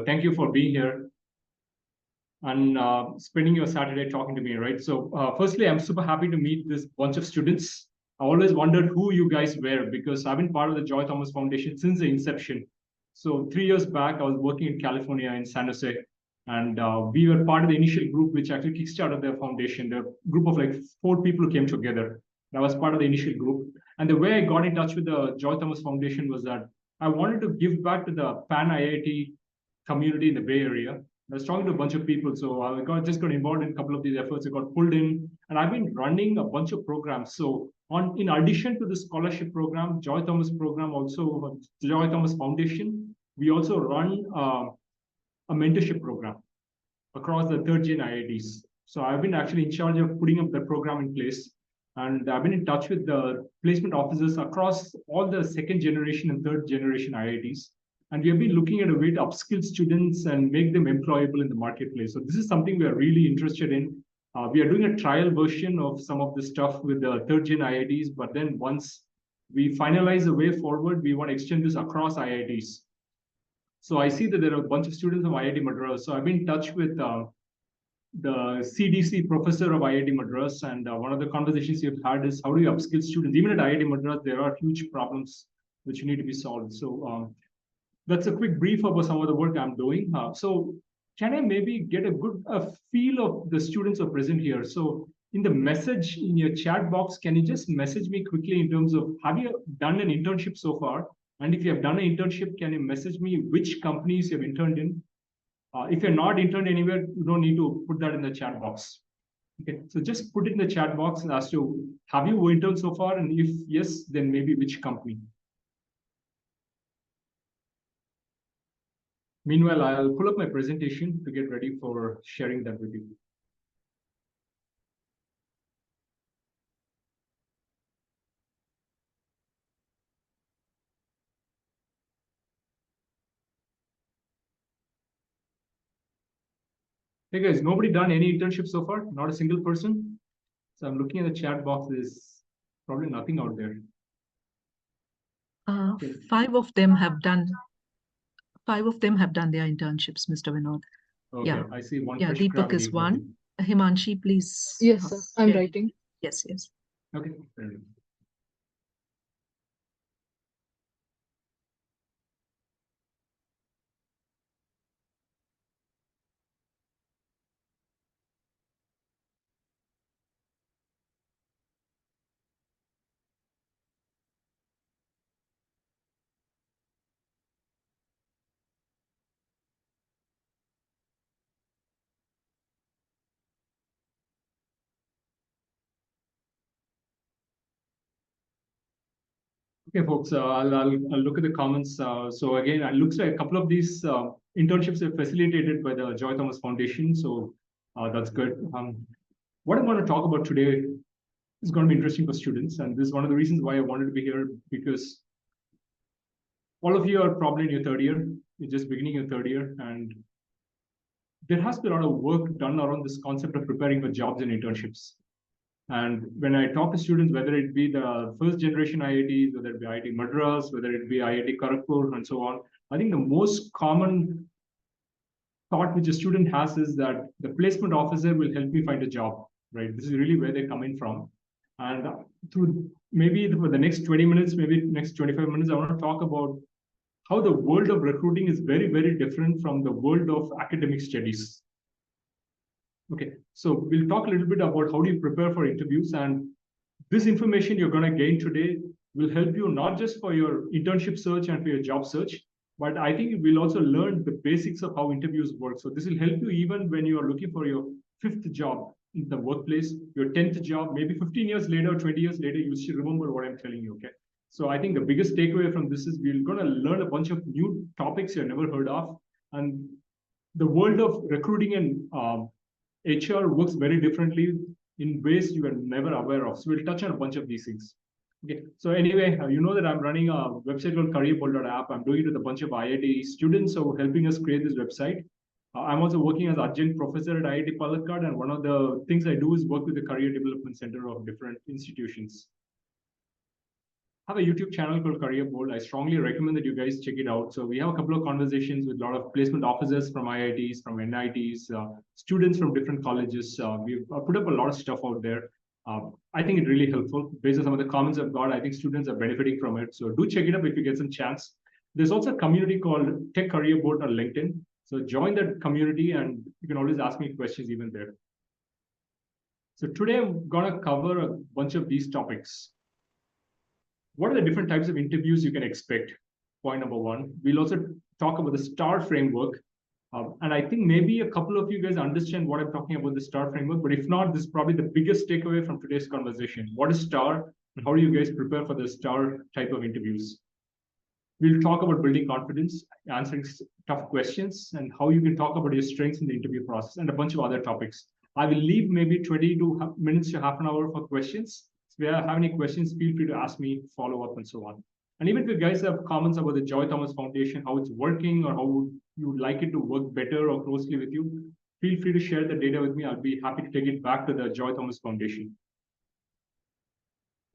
Thank you for being here and spending your Saturday talking to me, right? So, firstly, I'm super happy to meet this bunch of students. I always wondered who you guys were because I've been part of the Joy Thomas Foundation since the inception. So, 3 years back, I was working in California in San Jose, and we were part of the initial group which actually kickstarted the foundation. The group of like 4 people who came together. I was part of the initial group. And the way I got in touch with the Joy Thomas Foundation was that I wanted to give back to the Pan IIT community in the Bay Area. I was talking to a bunch of people, so I just got involved in a couple of these efforts. I got pulled in, and I've been running a bunch of programs. So, in addition to the scholarship program, Joy Thomas program, also Joy Thomas Foundation, we also run a mentorship program across the third gen IITs. So I've been actually in charge of putting up the program in place. And I've been in touch with the placement officers across all the second generation and third generation IITs. And we have been looking at a way to upskill students and make them employable in the marketplace. So this is something we are really interested in. We are doing a trial version of some of the stuff with the third gen IITs, but then once we finalize the way forward, we want to extend this across IITs. So I see that there are a bunch of students of IIT Madras. So I've been in touch with the CDC professor of IIT Madras, and one of the conversations you've had is how do you upskill students? Even at IIT Madras, there are huge problems which need to be solved. So that's a quick brief about some of the work I'm doing. So can I maybe get a good feel of the students who are present here? So in the message in your chat box, can you just message me quickly in terms of have you done an internship so far? And if you have done an internship, can you message me which companies you have interned in? If you're not interned anywhere, you don't need to put that in the chat box. Okay, so just put it in the chat box as to have you interned so far? And if yes, then maybe which company. Meanwhile, I'll pull up my presentation to get ready for sharing that with you. Hey guys, nobody done any internship so far? Not a single person? So I'm looking at the chat box, there's probably nothing out there. Okay. Five of them have done their internships, Mr. Vinod. Okay, yeah. I see one. Yeah, Deepak is one. Himanshi, please. Yes, sir. I'm writing. Yes. Okay. Okay, folks, I'll look at the comments. So again, it looks like a couple of these internships are facilitated by the Joy Thomas Foundation. So that's good. What I'm going to talk about today is going to be interesting for students. And this is one of the reasons why I wanted to be here, because all of you are probably in your third year. You're just beginning your third year. And there has been a lot of work done around this concept of preparing for jobs and internships. And when I talk to students, whether it be the first generation IITs, whether it be IIT Madras, whether it be IIT Kharagpur, and so on, I think the most common thought which a student has is that the placement officer will help me find a job, right? This is really where they're coming from. And through maybe for the next 20 minutes, maybe next 25 minutes, I want to talk about how the world of recruiting is very, very different from the world of academic studies. Okay, so we'll talk a little bit about how do you prepare for interviews, and this information you're going to gain today will help you not just for your internship search and for your job search, but I think you will also learn the basics of how interviews work. So this will help you even when you are looking for your 5th job in the workplace, your 10th job, maybe 15 years later, 20 years later, you should remember what I'm telling you, okay? So I think the biggest takeaway from this is we're going to learn a bunch of new topics you've never heard of, and the world of recruiting and HR works very differently in ways you are never aware of. So we'll touch on a bunch of these things. Okay. So anyway, you know that I'm running a website called careerbuilder.app. I'm doing it with a bunch of IIT students who are helping us create this website. I'm also working as adjunct professor at IIT Palakkad, and one of the things I do is work with the Career Development Center of different institutions. have a YouTube channel called Career Board. I strongly recommend that you guys check it out. So we have a couple of conversations with a lot of placement officers from IITs, from NITs, students from different colleges. We've put up a lot of stuff out there. I think it's really helpful. Based on some of the comments I've got, I think students are benefiting from it. So do check it up if you get some chance. There's also a community called Tech Career Board on LinkedIn. So join that community and you can always ask me questions even there. So today I'm going to cover a bunch of these topics. What are the different types of interviews you can expect? Point number one. We'll also talk about the STAR framework. And I think maybe a couple of you guys understand what I'm talking about the STAR framework, but if not, this is probably the biggest takeaway from today's conversation. What is STAR and how do you guys prepare for the STAR type of interviews? We'll talk about building confidence, answering tough questions, and how you can talk about your strengths in the interview process, and a bunch of other topics. I will leave maybe 20 minutes to half an hour for questions. So if you have any questions, feel free to ask me, follow up, and so on. And even if you guys have comments about the Joy Thomas Foundation, how it's working, or how you would like it to work better or closely with you, feel free to share the data with me. I'll be happy to take it back to the Joy Thomas Foundation.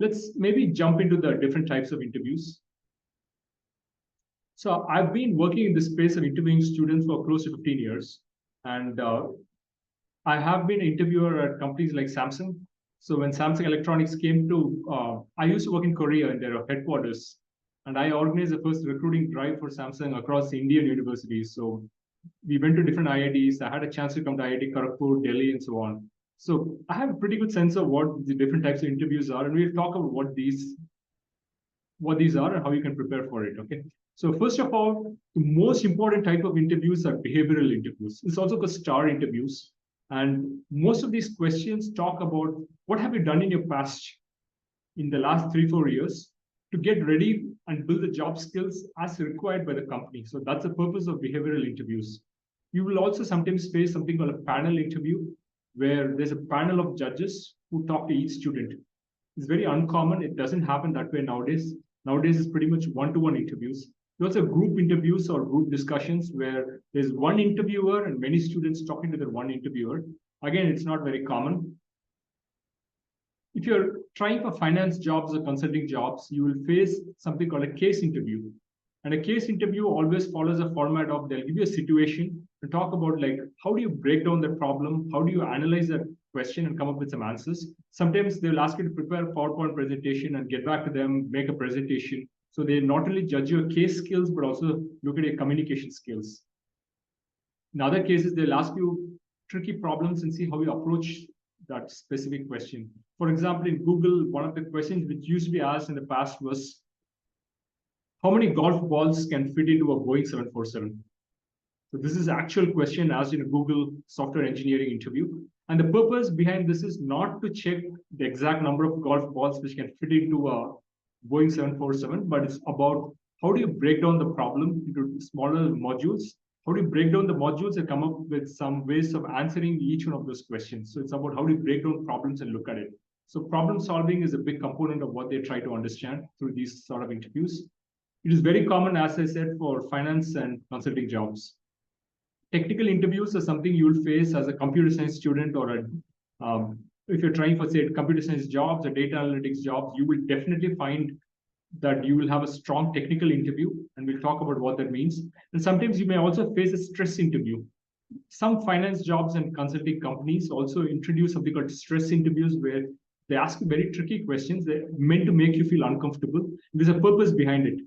Let's maybe jump into the different types of interviews. So I've been working in the space of interviewing students for close to 15 years. And I have been an interviewer at companies like Samsung. So when Samsung Electronics came to, I used to work in Korea in their headquarters. And I organized the first recruiting drive for Samsung across Indian universities. So we went to different IITs. I had a chance to come to IIT Kharagpur, Delhi, and so on. So I have a pretty good sense of what the different types of interviews are. And we'll talk about what these are and how you can prepare for it. Okay. So first of all, the most important type of interviews are behavioral interviews. It's also called STAR interviews. And most of these questions talk about what have you done in your past, in the last 3-4 years, to get ready and build the job skills as required by the company. So that's the purpose of behavioral interviews. You will also sometimes face something called a panel interview, where there's a panel of judges who talk to each student. It's very uncommon. It doesn't happen that way nowadays. Nowadays, it's pretty much one-to-one interviews. There's also group interviews or group discussions where there's one interviewer and many students talking to the one interviewer. Again, it's not very common. If you're trying for finance jobs or consulting jobs, you will face something called a case interview. And a case interview always follows a format of they'll give you a situation to talk about like, how do you break down the problem? How do you analyze that question and come up with some answers? Sometimes they'll ask you to prepare a PowerPoint presentation and get back to them, make a presentation. So they not only judge your case skills, but also look at your communication skills. In other cases, they'll ask you tricky problems and see how you approach that specific question. For example, in Google, one of the questions which used to be asked in the past was, how many golf balls can fit into a Boeing 747? So this is an actual question asked in a Google software engineering interview. And the purpose behind this is not to check the exact number of golf balls which can fit into a Boeing 747, but it's about how do you break down the problem into smaller modules? How do you break down the modules and come up with some ways of answering each one of those questions? So it's about how do you break down problems and look at it. So problem solving is a big component of what they try to understand through these sort of interviews. It is very common, as I said, for finance and consulting jobs. Technical interviews are something you will face as a computer science student or if you're trying for, say, computer science jobs or data analytics jobs, you will definitely find that you will have a strong technical interview, and we'll talk about what that means. And sometimes you may also face a stress interview. Some finance jobs and consulting companies also introduce something called stress interviews, where they ask you very tricky questions. They're meant to make you feel uncomfortable. There's a purpose behind it.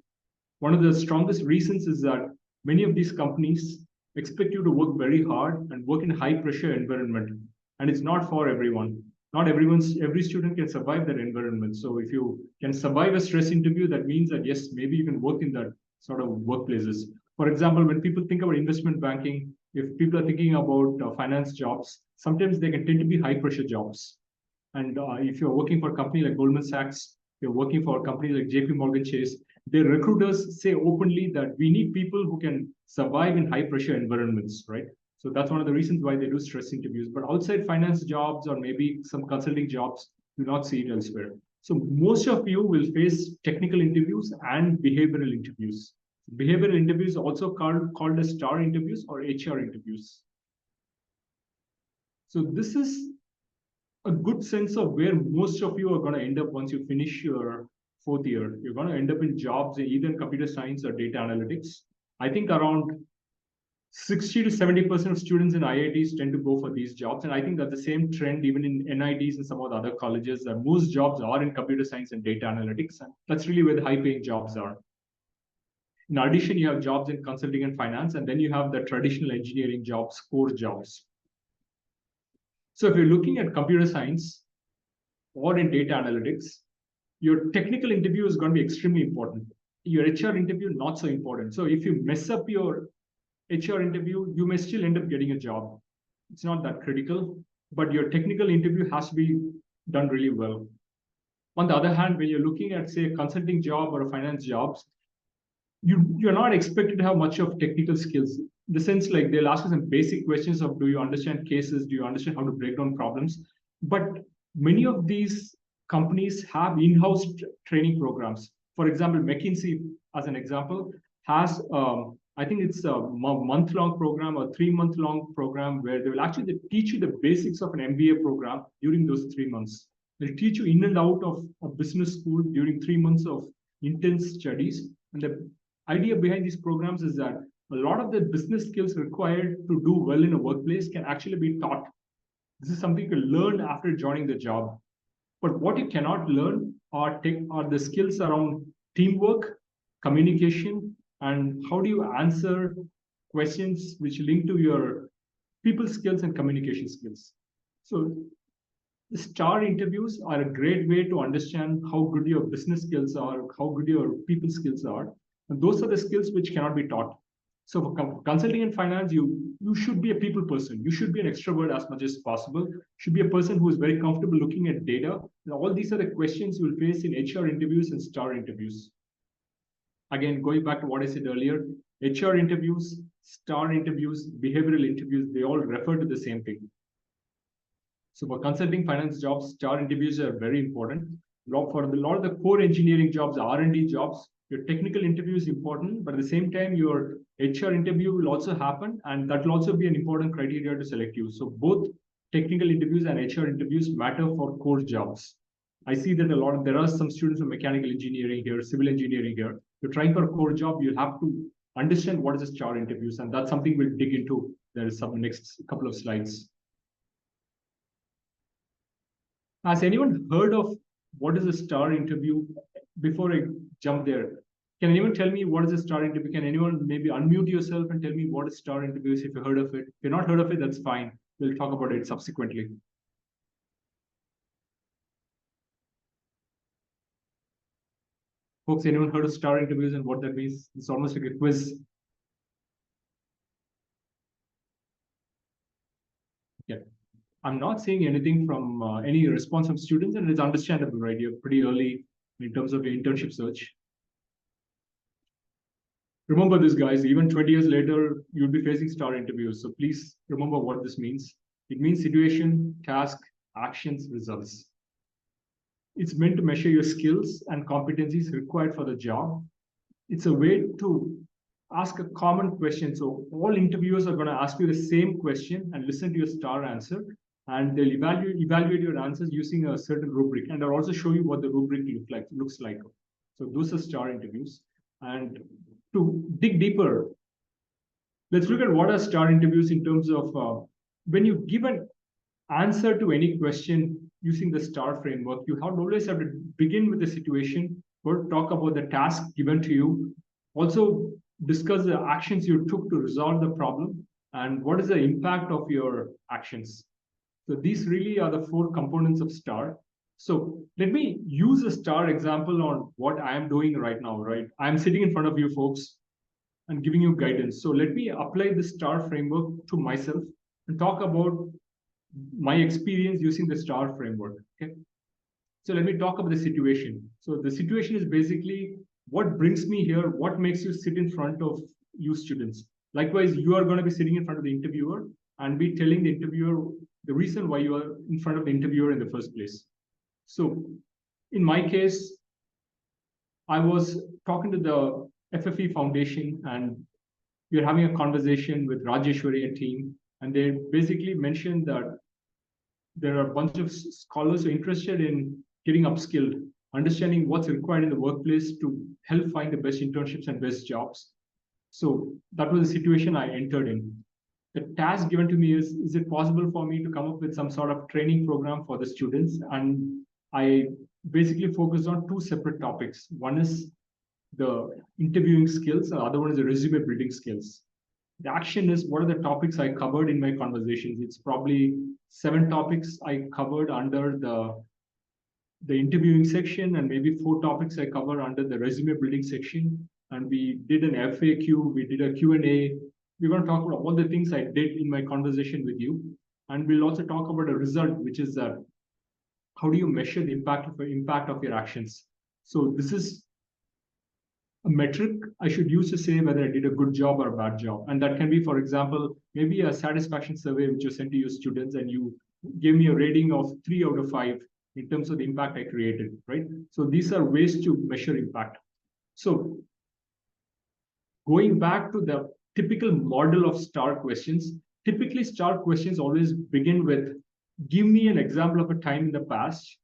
One of the strongest reasons is that many of these companies expect you to work very hard and work in a high pressure environment. And it's not for everyone. Not every student can survive that environment. So if you can survive a stress interview, that means that yes, maybe you can work in that sort of workplaces. For example, when people think about investment banking, if people are thinking about finance jobs, sometimes they can tend to be high pressure jobs. And if you're working for a company like Goldman Sachs, you're working for a company like JP Morgan Chase, their recruiters say openly that we need people who can survive in high pressure environments, right? So that's one of the reasons why they do stress interviews. But outside finance jobs or maybe some consulting jobs, do not see it elsewhere. So most of you will face technical interviews and behavioral interviews. Behavioral interviews also called as STAR interviews or HR interviews. So this is a good sense of where most of you are going to end up once you finish your fourth year, you're going to end up in jobs either in computer science or data analytics. I think around 60 to 70% of students in IITs tend to go for these jobs. And I think that the same trend even in NITs and some of the other colleges, that most jobs are in computer science and data analytics. And that's really where the high paying jobs are. In addition, you have jobs in consulting and finance, and then you have the traditional engineering jobs, core jobs. So if you're looking at computer science or in data analytics, your technical interview is going to be extremely important. Your HR interview, not so important. So if you mess up your HR interview, you may still end up getting a job. It's not that critical, but your technical interview has to be done really well. On the other hand, when you're looking at, say, a consulting job or a finance jobs, you're not expected to have much of technical skills. In the sense, like they'll ask you some basic questions of, do you understand cases? Do you understand how to break down problems? But many of these companies have in-house training programs. For example, McKinsey, as an example, has I think it's a month-long program or 3-month-long program where they will actually teach you the basics of an MBA program during those 3 months. They'll teach you in and out of a business school during 3 months of intense studies. And the idea behind these programs is that a lot of the business skills required to do well in a workplace can actually be taught. This is something you can learn after joining the job. But what you cannot learn are the skills around teamwork, communication, and how do you answer questions which link to your people skills and communication skills. So the STAR interviews are a great way to understand how good your business skills are, how good your people skills are. And those are the skills which cannot be taught. So for consulting and finance, you should be a people person. You should be an extrovert as much as possible. You should be a person who is very comfortable looking at data. And all these are the questions you will face in HR interviews and STAR interviews. Again, going back to what I said earlier, HR interviews, STAR interviews, behavioral interviews, they all refer to the same thing. So for consulting finance jobs, STAR interviews are very important. For a lot of the core engineering jobs, R&D jobs, your technical interview is important, but at the same time, your HR interview will also happen, and that will also be an important criteria to select you. So both technical interviews and HR interviews matter for core jobs. I see that there are some students of mechanical engineering here, civil engineering here. You're trying for a core job, you'll have to understand what is the STAR interviews, and that's something we'll dig into. There is some next couple of slides. Has anyone heard of what is a STAR interview? Before I jump there, can anyone tell me what is a STAR interview? Can anyone maybe unmute yourself and tell me what is STAR interviews if you heard of it? If you're not heard of it, that's fine. We'll talk about it subsequently. Folks, anyone heard of STAR interviews and what that means? It's almost like a quiz. Yeah. I'm not seeing anything from any response from students, and it's understandable, right? You're pretty early in terms of your internship search. Remember this, guys, even 20 years later, you'll be facing STAR interviews. So please remember what this means. It means situation, task, actions, results. It's meant to measure your skills and competencies required for the job. It's a way to ask a common question. So all interviewers are going to ask you the same question and listen to your STAR answer. And they'll evaluate your answers using a certain rubric. And I'll also show you what the rubric looks like. So those are STAR interviews. And to dig deeper, let's look at what are STAR interviews in terms of when you give an answer to any question using the STAR framework, you always have to begin with the situation, or talk about the task given to you, also discuss the actions you took to resolve the problem, and what is the impact of your actions. So these really are the 4 components of STAR. So let me use a STAR example on what I am doing right now, right? I'm sitting in front of you folks and giving you guidance. So let me apply the STAR framework to myself and talk about my experience using the STAR framework, okay? So let me talk about the situation. So the situation is basically what brings me here, what makes you sit in front of you students. Likewise, you are going to be sitting in front of the interviewer and be telling the interviewer the reason why you are in front of the interviewer in the first place. So in my case, I was talking to the FFE Foundation, and we are having a conversation with Rajeshwari and team, and they basically mentioned that there are a bunch of scholars who are interested in getting upskilled, understanding what's required in the workplace to help find the best internships and best jobs. So that was the situation I entered in. The task given to me is it possible for me to come up with some sort of training program for the students? And I basically focused on two separate topics. One is the interviewing skills, the other one is the resume building skills. The action is what are the topics I covered in my conversations. It's probably 7 topics I covered under the interviewing section, and maybe 4 topics I cover under the resume building section. And we did an FAQ, we did a Q&A. We're going to talk about all the things I did in my conversation with you. And we'll also talk about a result, which is how do you measure the impact of your actions? So this is a metric I should use to say whether I did a good job or a bad job. And that can be, for example, maybe a satisfaction survey which you sent to your students and you gave me a rating of 3 out of 5 in terms of the impact I created, right? So these are ways to measure impact. So going back to the typical model of STAR questions, typically STAR questions always begin with, give me an example of a time in the past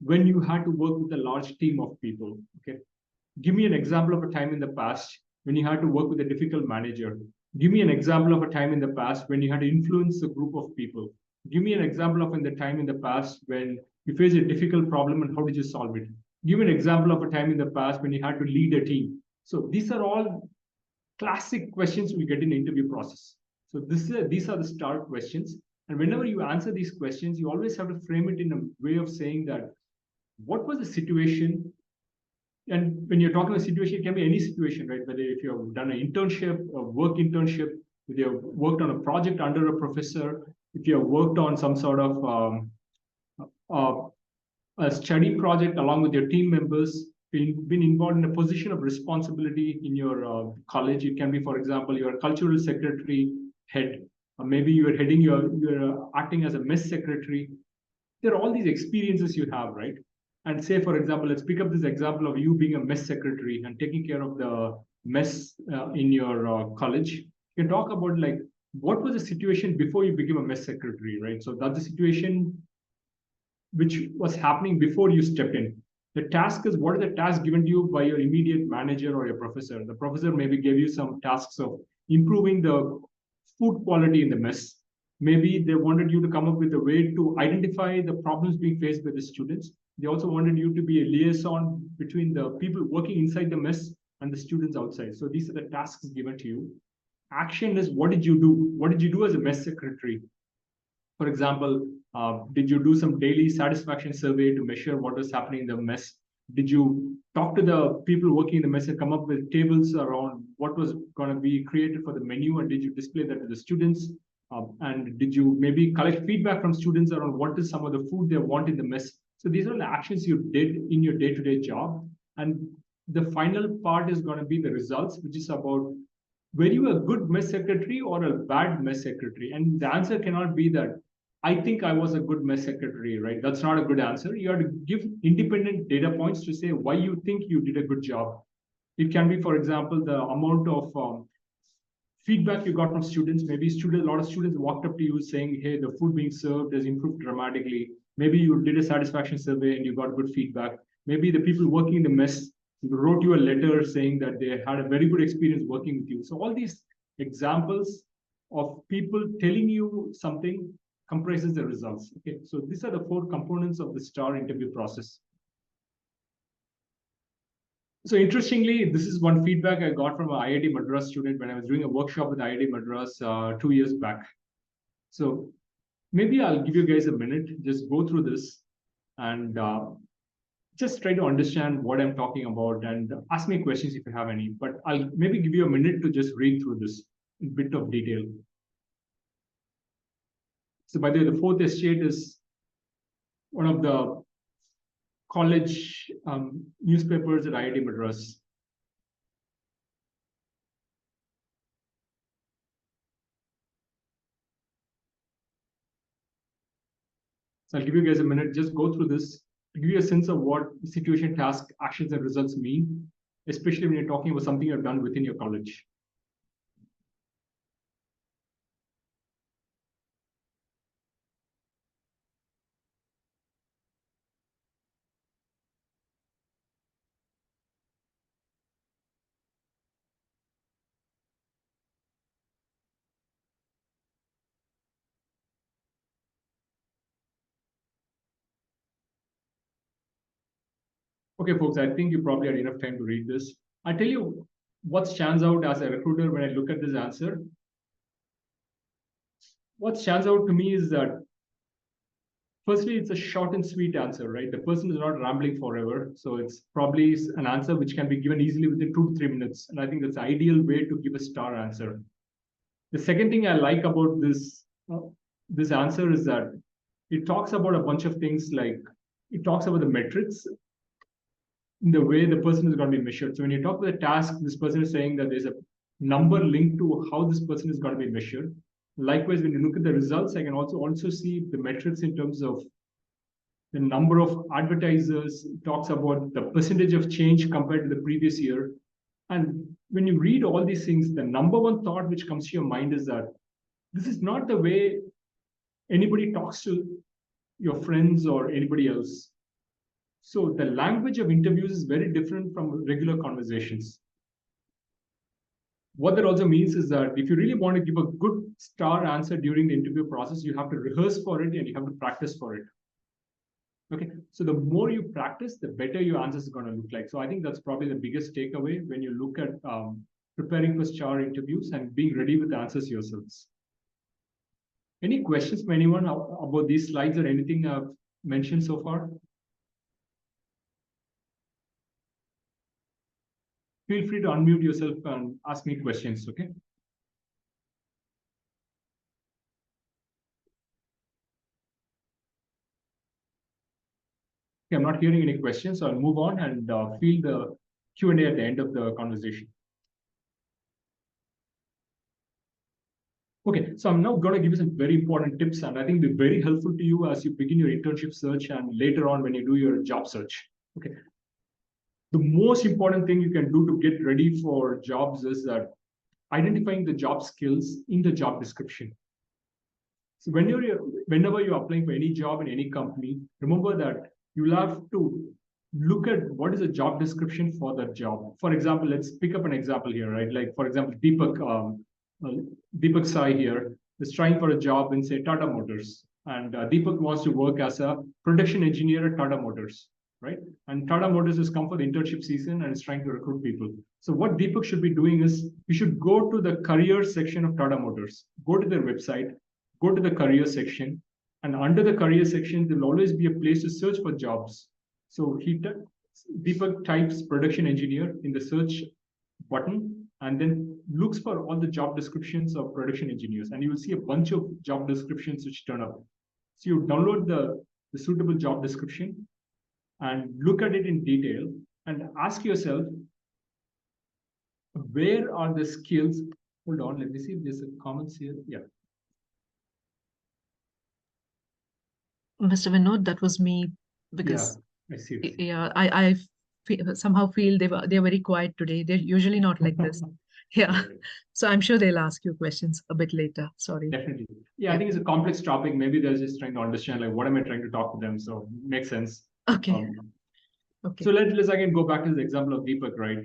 when you had to work with a large team of people, okay? Give me an example of a time in the past when you had to work with a difficult manager. Give me an example of a time in the past when you had to influence a group of people. Give me an example of the time in the past when you faced a difficult problem and how did you solve it? Give me an example of a time in the past when you had to lead a team. So these are all classic questions we get in the interview process. So these are the STAR questions. And whenever you answer these questions, you always have to frame it in a way of saying that, what was the situation? And when you're talking about situation, it can be any situation, right? Whether if you've done an internship, a work internship, if you've worked on a project under a professor, if you have worked on some sort of uh, a study project along with your team members, been involved in a position of responsibility in your college. It can be, for example, you're a cultural secretary head, or maybe you're acting as a mess secretary. There are all these experiences you have, right? And say, for example, let's pick up this example of you being a mess secretary and taking care of the mess in your college. You can talk about like, what was the situation before you became a mess secretary, right? So that's the situation which was happening before you stepped in. The task is, what are the tasks given to you by your immediate manager or your professor? The professor maybe gave you some tasks of improving the food quality in the mess. Maybe they wanted you to come up with a way to identify the problems being faced by the students. They also wanted you to be a liaison between the people working inside the mess and the students outside. So these are the tasks given to you. Action is, what did you do? What did you do as a mess secretary? For example, did you do some daily satisfaction survey to measure what was happening in the mess? Did you talk to the people working in the mess and come up with tables around what was going to be created for the menu? And did you display that to the students? And did you maybe collect feedback from students around what is some of the food they want in the mess? So these are the actions you did in your day-to-day job. And the final part is going to be the results, which is about, were you a good mess secretary or a bad mess secretary? And the answer cannot be that I think I was a good mess secretary, right? That's not a good answer. You have to give independent data points to say why you think you did a good job. It can be, for example, the amount of feedback you got from students. Maybe a lot of students walked up to you saying, hey, the food being served has improved dramatically. Maybe you did a satisfaction survey and you got good feedback. Maybe the people working in the mess wrote you a letter saying that they had a very good experience working with you. So all these examples of people telling you something comprises the results. Okay, so these are the 4 components of the STAR interview process. So interestingly, this is one feedback I got from an IIT Madras student when I was doing a workshop with IIT Madras 2 years back. So maybe I'll give you guys a minute, just go through this and just try to understand what I'm talking about and ask me questions if you have any. But I'll maybe give you a minute to just read through this in a bit of detail. So by the way, the 4th estate is one of the college newspapers at IIT Madras. So I'll give you guys a minute, just go through this to give you a sense of what situation, task, actions, and results mean, especially when you're talking about something you've done within your college. Okay, folks, I think you probably had enough time to read this. I tell you what stands out as a recruiter when I look at this answer. What stands out to me is that firstly, it's a short and sweet answer, right? The person is not rambling forever. So it's probably an answer which can be given easily within 2 to 3 minutes. And I think that's the ideal way to give a star answer. The second thing I like about this answer is that it talks about a bunch of things, like it talks about the metrics in the way the person is going to be measured. So when you talk about the task, this person is saying that there's a number linked to how this person is going to be measured. Likewise, when you look at the results, I can also see the metrics in terms of the number of advertisers. It talks about the percentage of change compared to the previous year. And when you read all these things, the number one thought which comes to your mind is that this is not the way anybody talks to your friends or anybody else. So the language of interviews is very different from regular conversations. What that also means is that if you really want to give a good star answer during the interview process, you have to rehearse for it and you have to practice for it. Okay, so the more you practice, the better your answers are going to look like. So I think that's probably the biggest takeaway when you look at preparing for star interviews and being ready with the answers yourselves. Any questions from anyone about these slides or anything I've mentioned so far? Feel free to unmute yourself and ask me questions, okay? Okay, I'm not hearing any questions, so I'll move on and field the Q&A at the end of the conversation. Okay, so I'm now going to give you some very important tips, and I think they're very helpful to you as you begin your internship search and later on when you do your job search. Okay, the most important thing you can do to get ready for jobs is that identifying the job skills in the job description. So whenever you're applying for any job in any company, remember that you'll have to look at what is the job description for that job. For example, let's pick up an example here, right? Like, for example, Deepak Sai here is trying for a job in, say, Tata Motors. And Deepak wants to work as a production engineer at Tata Motors, right? And Tata Motors has come for the internship season and is trying to recruit people. So what Deepak should be doing is you should go to the career section of Tata Motors, go to their website, go to the career section, and under the career section, there'll always be a place to search for jobs. So Deepak types production engineer in the search button and then looks for all the job descriptions of production engineers. And you will see a bunch of job descriptions which turn up. So you download the suitable job description and look at it in detail and ask yourself, where are the skills? Hold on, let me see if there's a comments here. Yeah. Mr. Vinod, that was me because I see. Yeah, I somehow feel they're very quiet today. They're usually not like this. Yeah. So I'm sure they'll ask you questions a bit later. Sorry. Definitely. Yeah, I think it's a complex topic. Maybe they're just trying to understand, like, what am I trying to talk to them? So makes sense. Okay. Okay. So let's again go back to the example of Deepak, right?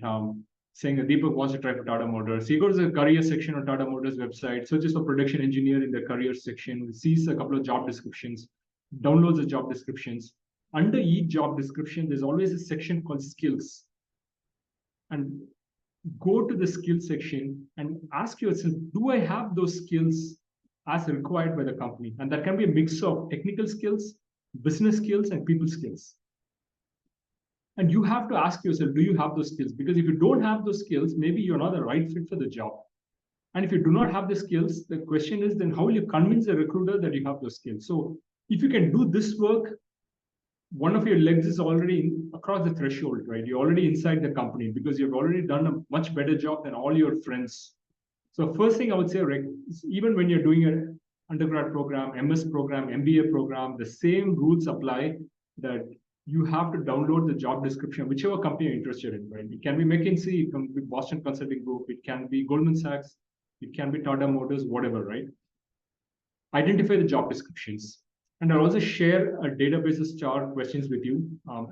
Saying that Deepak wants to try for Tata Motors. He goes to the career section of Tata Motors website, searches for production engineer in the career section, sees a couple of job descriptions, downloads the job descriptions. Under each job description, there's always a section called skills. And go to the skills section and ask yourself, do I have those skills as required by the company? And that can be a mix of technical skills, business skills, and people skills. And you have to ask yourself, do you have those skills? Because if you don't have those skills, maybe you're not the right fit for the job. And if you do not have the skills, the question is then how will you convince the recruiter that you have those skills? So if you can do this work, one of your legs is already across the threshold, right? You're already inside the company because you've already done a much better job than all your friends. So first thing I would say, even when you're doing an undergrad program, MS program, MBA program, the same rules apply, that you have to download the job description, whichever company you're interested in, right? It can be McKinsey, it can be Boston Consulting Group, it can be Goldman Sachs, it can be Tata Motors, whatever, right? Identify the job descriptions. And I'll also share a database of star questions with you.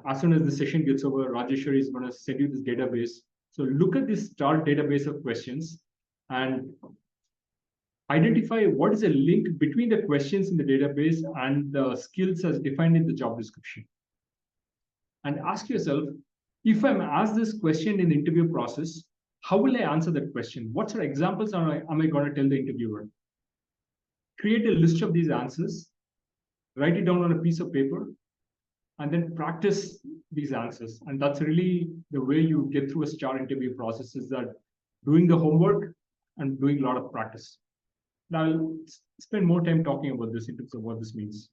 As soon as the session gets over, Rajeshwari is going to send you this database. So look at this star database of questions and identify what is the link between the questions in the database and the skills as defined in the job description. And ask yourself, if I'm asked this question in the interview process, how will I answer that question? What sort of examples am I going to tell the interviewer? Create a list of these answers, write it down on a piece of paper, and then practice these answers. And that's really the way you get through a STAR interview process, is that doing the homework and doing a lot of practice. Now I'll spend more time talking about this in terms of what this means.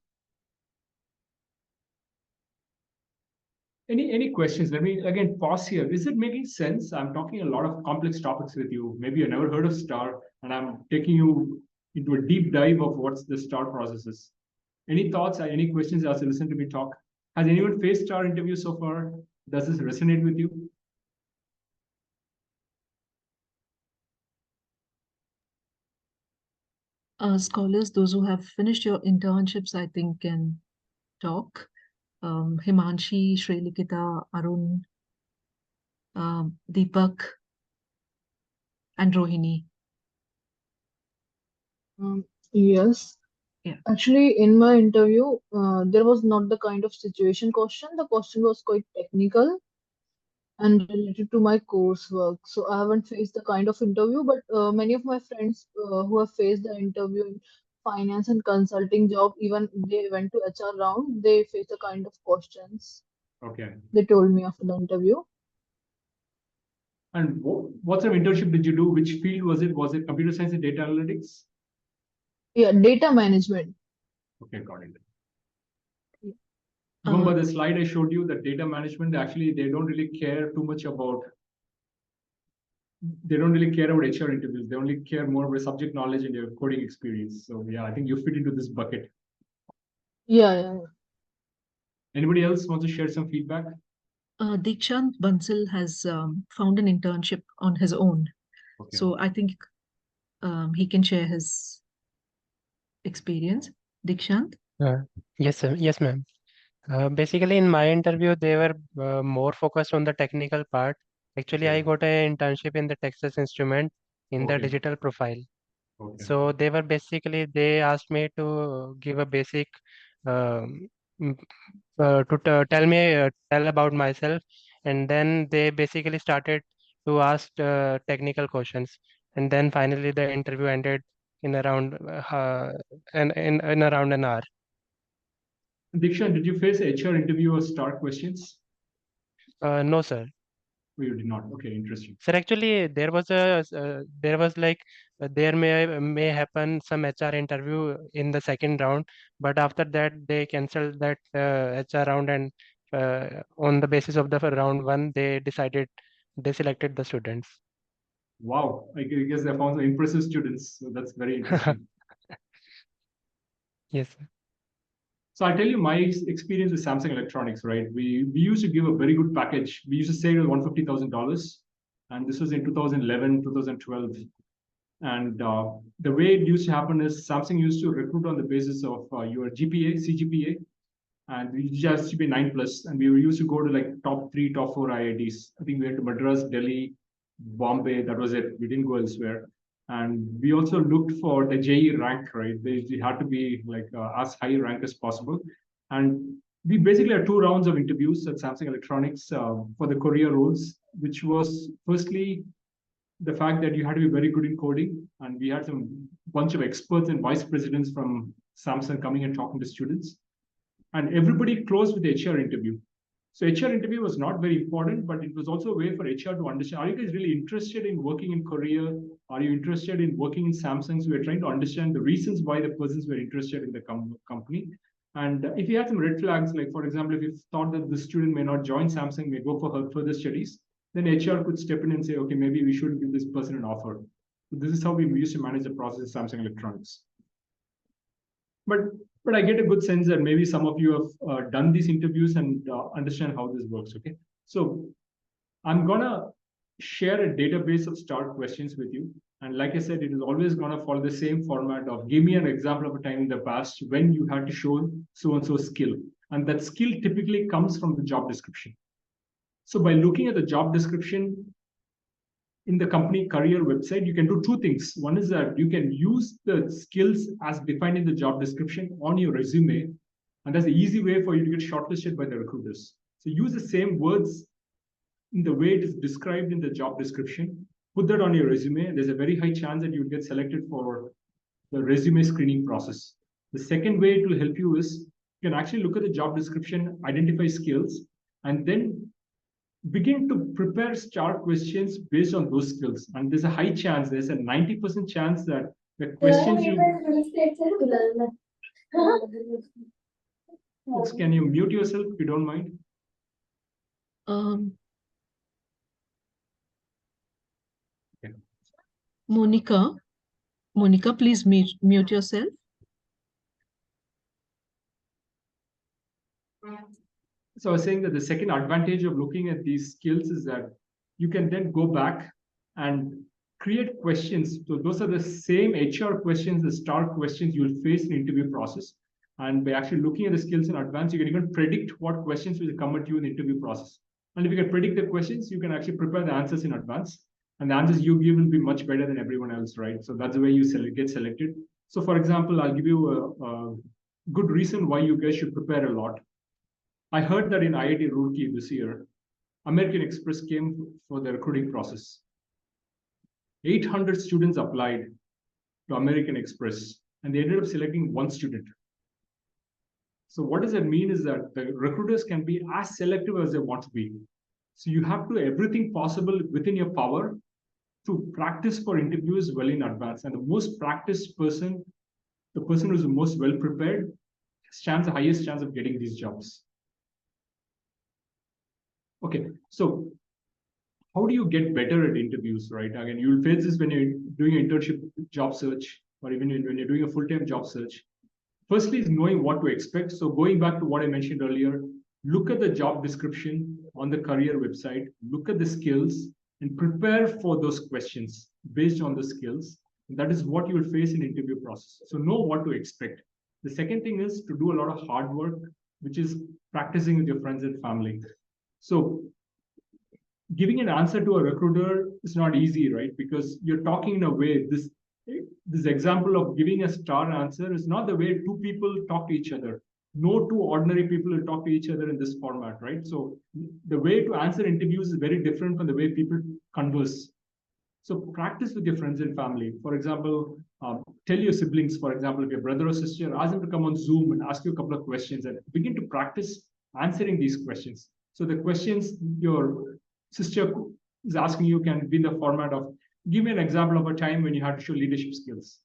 Any questions? Let me again pause here. Is it making sense? I'm talking a lot of complex topics with you. Maybe you've never heard of STAR, and I'm taking you into a deep dive of what's the STAR process is. Any thoughts or any questions as you listen to me talk? Has anyone faced STAR interview so far? Does this resonate with you? Scholars, those who have finished your internships, I think can talk. Himanshi, Shrelikita, Arun, Deepak, and Rohini. Yes. Yeah. Actually, in my interview, there was not the kind of situation question. The question was quite technical and related to my coursework. So I haven't faced the kind of interview, but many of my friends who have faced the interview in finance and consulting job, even they went to HR round, they faced the kind of questions Okay. they told me after the interview. And what sort of internship did you do? Which field was it? Was it computer science and data analytics? Yeah, data management. Okay, got it. Yeah. Remember the slide I showed you, that data management, actually, they don't really care too much about, they don't really care about HR interviews. They only care more about subject knowledge and your coding experience. So yeah, I think you fit into this bucket. Yeah. Anybody else wants to share some feedback? Dikshant Bansal has found an internship on his own. Okay. So I think he can share his experience. Dikshant? Yes, sir. Yes, ma'am. Basically, in my interview, they were more focused on the technical part. Actually, I Okay. got an internship in the Texas Instrument in the Okay. digital profile. Okay. So they were basically, they asked me to give a basic, um, mm, tell about myself, and then they basically started to ask technical questions, and then finally the interview ended in around in around an hour. Dikshan, did you face HR interview or STAR questions? No, sir. Oh, you did not. Okay, interesting. Sir, actually, there was like there may happen some HR interview in the second round, but after that they canceled that HR round, and on the basis of the round one, they selected the students. Wow, I guess they found some impressive students. So that's very interesting. Yes, sir. So I'll tell you my experience with Samsung Electronics, right? We used to give a very good package. We used to say it was $150,000. And this was in 2011, 2012. And the way it used to happen is Samsung used to recruit on the basis of your GPA, CGPA, and we just to be 9+. And we used to go to like top 3, top 4 IITs. I think we went to Madras, Delhi, Bombay. That was it. We didn't go elsewhere. And we also looked for the JE rank, right? They had to be like as high rank as possible. And we basically had 2 rounds of interviews at Samsung Electronics for the career roles, which was firstly the fact that you had to be very good in coding. And we had some bunch of experts and vice presidents from Samsung coming and talking to students. And everybody closed with the HR interview. So HR interview was not very important, but it was also a way for HR to understand, are you guys really interested in working in Korea? Are you interested in working in Samsung? So we're trying to understand the reasons why the persons were interested in the company. And if you had some red flags, like for example, if you thought that the student may not join Samsung, may go for further studies, then HR could step in and say, okay, maybe we should give this person an offer. So this is how we used to manage the process at Samsung Electronics. But I get a good sense that maybe some of you have done these interviews and understand how this works. Okay, so I'm gonna share a database of STAR questions with you, and like I said, it is always gonna follow the same format of give me an example of a time in the past when you had to show so and so skill, and that skill typically comes from the job description. So by looking at the job description in the company career website, you can do 2 things. One is that you can use the skills as defined in the job description on your resume, and that's the easy way for you to get shortlisted by the recruiters. So use the same words in the way it is described in the job description. Put that on your resume. There's a very high chance that you will get selected for the resume screening process. The second way it will help you is you can actually look at the job description, identify skills, and then begin to prepare STAR questions based on those skills. And there's a high chance, there's a 90% chance that the questions you... Folks, can you mute yourself if you don't mind? Okay. Monica, please mute yourself. So I was saying that the second advantage of looking at these skills is that you can then go back and create questions. So those are the same HR questions, the STAR questions you'll face in the interview process. And by actually looking at the skills in advance, you can even predict what questions will come at you in the interview process. And if you can predict the questions, you can actually prepare the answers in advance. And the answers you give will be much better than everyone else, right? So that's the way you get selected. So for example, I'll give you a good reason why you guys should prepare a lot. I heard that in IIT Roorkee this year, American Express came for the recruiting process. 800 students applied to American Express, and they ended up selecting one student. So what does that mean is that the recruiters can be as selective as they want to be. So you have to do everything possible within your power to practice for interviews well in advance. And the most practiced person, the person who's the most well prepared, stands the highest chance of getting these jobs. Okay, so how do you get better at interviews, right? Again, you'll face this when you're doing an internship job search, or even when you're doing a full-time job search. Firstly is knowing what to expect. So going back to what I mentioned earlier, look at the job description on the career website, look at the skills, and prepare for those questions based on the skills. And that is what you will face in interview process. So know what to expect. The second thing is to do a lot of hard work, which is practicing with your friends and family. So giving an answer to a recruiter is not easy, right? Because you're talking in a way, this example of giving a STAR answer is not the way two people talk to each other. No two ordinary people will talk to each other in this format, right? So the way to answer interviews is very different from the way people converse. So practice with your friends and family. For example, tell your siblings, for example, if your brother or sister, ask them to come on Zoom and ask you a couple of questions and begin to practice answering these questions. So the questions your sister is asking you can be in the format of, give me an example of a time when you had to show leadership skills.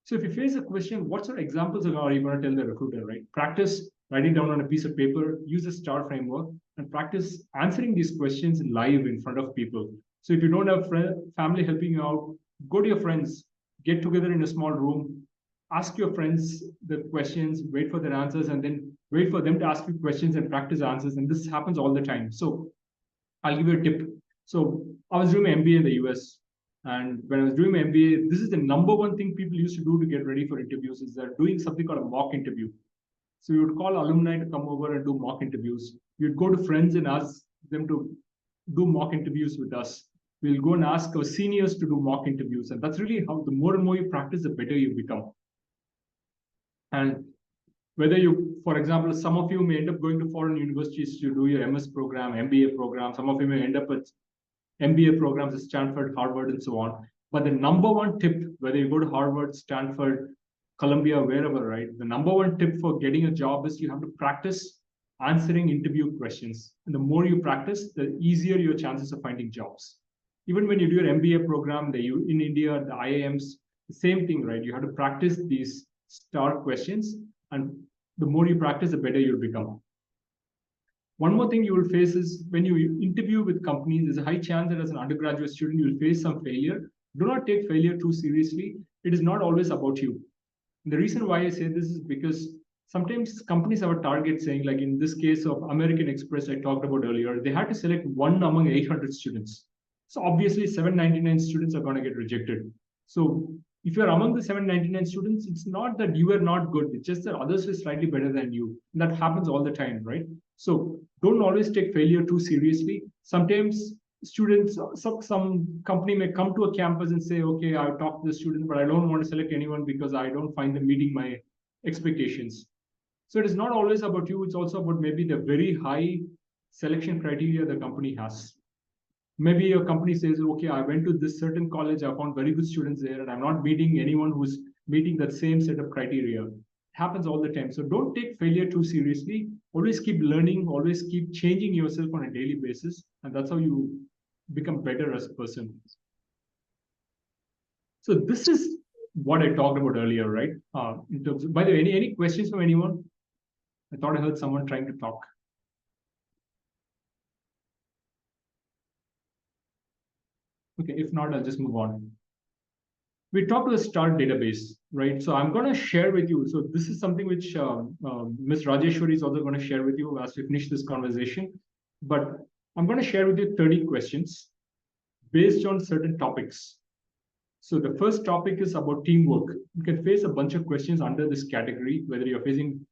So if you face a question, what sort of examples are you going to tell the recruiter, right? Practice writing down on a piece of paper, use a STAR framework, and practice answering these questions live in front of people. So if you don't have family helping you out, go to your friends, get together in a small room, ask your friends the questions, wait for their answers, and then wait for them to ask you questions and practice answers. And this happens all the time. So I'll give you a tip. So I was doing my MBA in the US. And when I was doing my MBA, this is the number one thing people used to do to get ready for interviews is they're doing something called a mock interview. So you would call alumni to come over and do mock interviews. You'd go to friends and ask them to do mock interviews with us. We'll go and ask our seniors to do mock interviews. And that's really how the more and more you practice, the better you become. And whether you, for example, some of you may end up going to foreign universities to do your MS program, MBA program. Some of you may end up at MBA programs at Stanford, Harvard, and so on. But the number one tip, whether you go to Harvard, Stanford, Columbia, wherever, right? The number one tip for getting a job is you have to practice answering interview questions. And the more you practice, the easier your chances of finding jobs. Even when you do your MBA program, in India, the IIMs, the same thing, right? You have to practice these STAR questions. And the more you practice, the better you'll become. One more thing you will face is when you interview with companies, there's a high chance that as an undergraduate student, you'll face some failure. Do not take failure too seriously. It is not always about you. And the reason why I say this is because sometimes companies have a target saying, like in this case of American Express I talked about earlier, they had to select one among 800 students. So obviously 799 students are going to get rejected. So if you're among the 799 students, it's not that you are not good. It's just that others are slightly better than you. And that happens all the time, right? So don't always take failure too seriously. Sometimes students, some company may come to a campus and say, okay, I've talked to the student, but I don't want to select anyone because I don't find them meeting my expectations. So it is not always about you. It's also about maybe the very high selection criteria the company has. Maybe your company says, okay, I went to this certain college, I found very good students there, and I'm not meeting anyone who's meeting that same set of criteria. It happens all the time. So don't take failure too seriously. Always keep learning, always keep changing yourself on a daily basis. And that's how you become better as a person. So this is what I talked about earlier, right? In terms of, by the way, any questions from anyone? I thought I heard someone trying to talk. Okay, if not, I'll just move on. We talked about the STAR database, right? So I'm going to share with you. So this is something which Ms. Rajeshwari is also going to share with you as we finish this conversation. But I'm going to share with you 30 questions based on certain topics. So the first topic is about teamwork. You can face a bunch of questions under this category, whether you're facing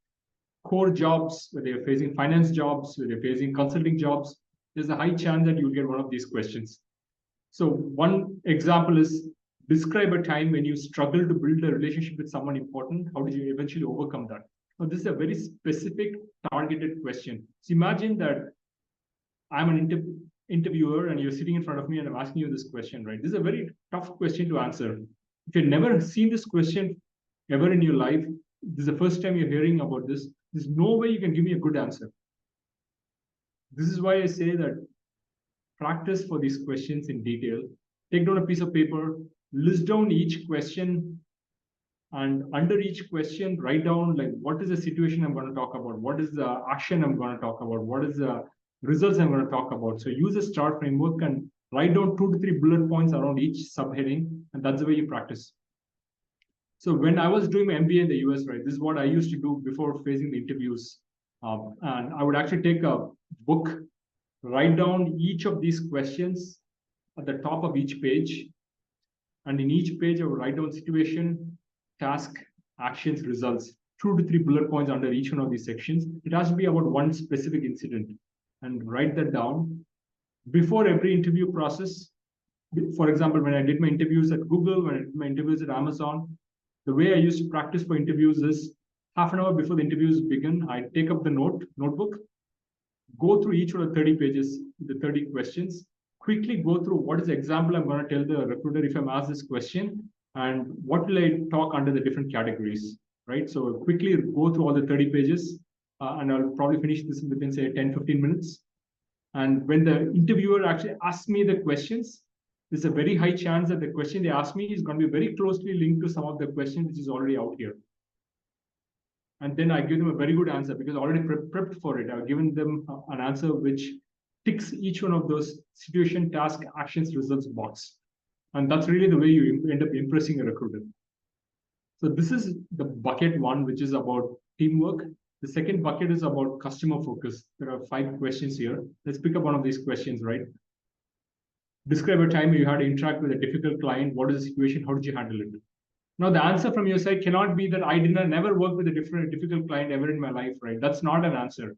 core jobs, whether you're facing finance jobs, whether you're facing consulting jobs, there's a high chance that you'll get one of these questions. So one example is, describe a time when you struggled to build a relationship with someone important. How did you eventually overcome that? Now, this is a very specific, targeted question. So imagine that I'm an interviewer and you're sitting in front of me and I'm asking you this question, right? This is a very tough question to answer. If you've never seen this question ever in your life, this is the first time you're hearing about this, there's no way you can give me a good answer. This is why I say that practice for these questions in detail. Take down a piece of paper, list down each question, and under each question, write down like what is the situation I'm going to talk about, what is the action I'm going to talk about, what is the results I'm going to talk about. So use a STAR framework and write down 2 to 3 bullet points around each subheading, and that's the way you practice. So when I was doing my MBA in the US, right, this is what I used to do before facing the interviews. And I would actually take a book, write down each of these questions at the top of each page. And in each page, I would write down situation, task, actions, results, 2 to 3 bullet points under each one of these sections. It has to be about one specific incident, and write that down. Before every interview process, for example, when I did my interviews at Google, when I did my interviews at Amazon, the way I used to practice for interviews is half an hour before the interviews begin, I take up the notebook, go through each one of the 30 pages, the 30 questions, quickly go through what is the example I'm going to tell the recruiter if I'm asked this question, and what will I talk under the different categories, right? So quickly go through all the 30 pages, and I'll probably finish this within, say, 10, 15 minutes. And when the interviewer actually asks me the questions, there's a very high chance that the question they ask me is going to be very closely linked to some of the questions which is already out here. And then I give them a very good answer because I already prepped for it. I've given them an answer which ticks each one of those situation, task, actions, results box. And that's really the way you end up impressing a recruiter. So this is the bucket one, which is about teamwork. The second bucket is about customer focus. There are 5 questions here. Let's pick up one of these questions, right? Describe a time you had to interact with a difficult client. What is the situation? How did you handle it? Now, the answer from your side cannot be that I never work with a difficult client ever in my life, right? That's not an answer.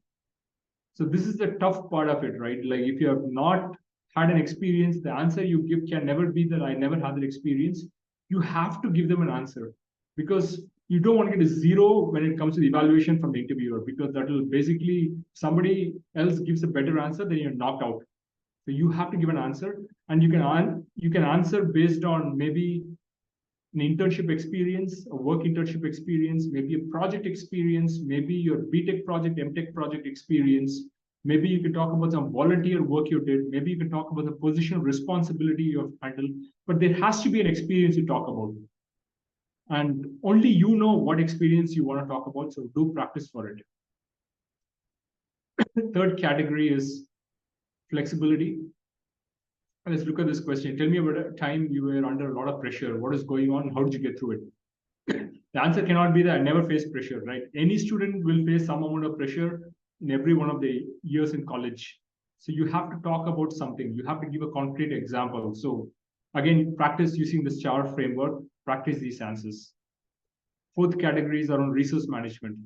So this is the tough part of it, right? Like if you have not had an experience, the answer you give can never be that I never had that experience. You have to give them an answer because you don't want to get a 0 when it comes to the evaluation from the interviewer, because that will basically, somebody else gives a better answer, then you're knocked out. So you have to give an answer, and you can answer based on maybe an internship experience, a work internship experience, maybe a project experience, maybe your BTech project, MTech project experience. Maybe you can talk about some volunteer work you did. Maybe you can talk about the position of responsibility you have handled. But there has to be an experience you talk about. And only you know what experience you want to talk about, so do practice for it. The third category is flexibility. Let's look at this question. Tell me about a time you were under a lot of pressure. What is going on? How did you get through it? The answer cannot be that I never faced pressure, right? Any student will face some amount of pressure in every one of the years in college. So you have to talk about something. You have to give a concrete example. So again, practice using the STAR framework, practice these answers. Fourth category is around resource management.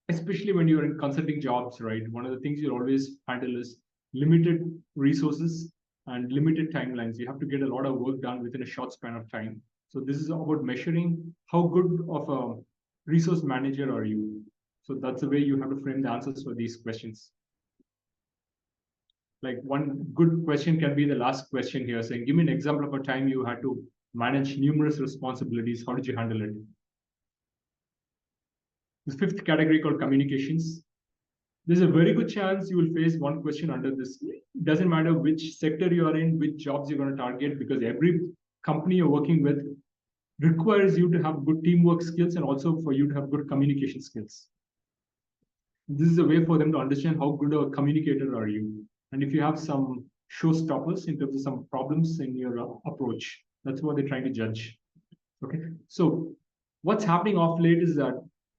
Especially when you're in consulting jobs, right? One of the things you'll always handle is limited resources and limited timelines. You have to get a lot of work done within a short span of time. So this is about measuring how good of a resource manager are you. So that's the way you have to frame the answers for these questions. Like one good question can be the last question here, saying, give me an example of a time you had to manage numerous responsibilities. How did you handle it? The fifth category called communications. There's a very good chance you will face one question under this. It doesn't matter which sector you are in, which jobs you're going to target, because every company you're working with requires you to have good teamwork skills and also for you to have good communication skills. This is a way for them to understand how good a communicator are you. And if you have some showstoppers in terms of some problems in your approach, that's what they're trying to judge. Okay, so what's happening off late is that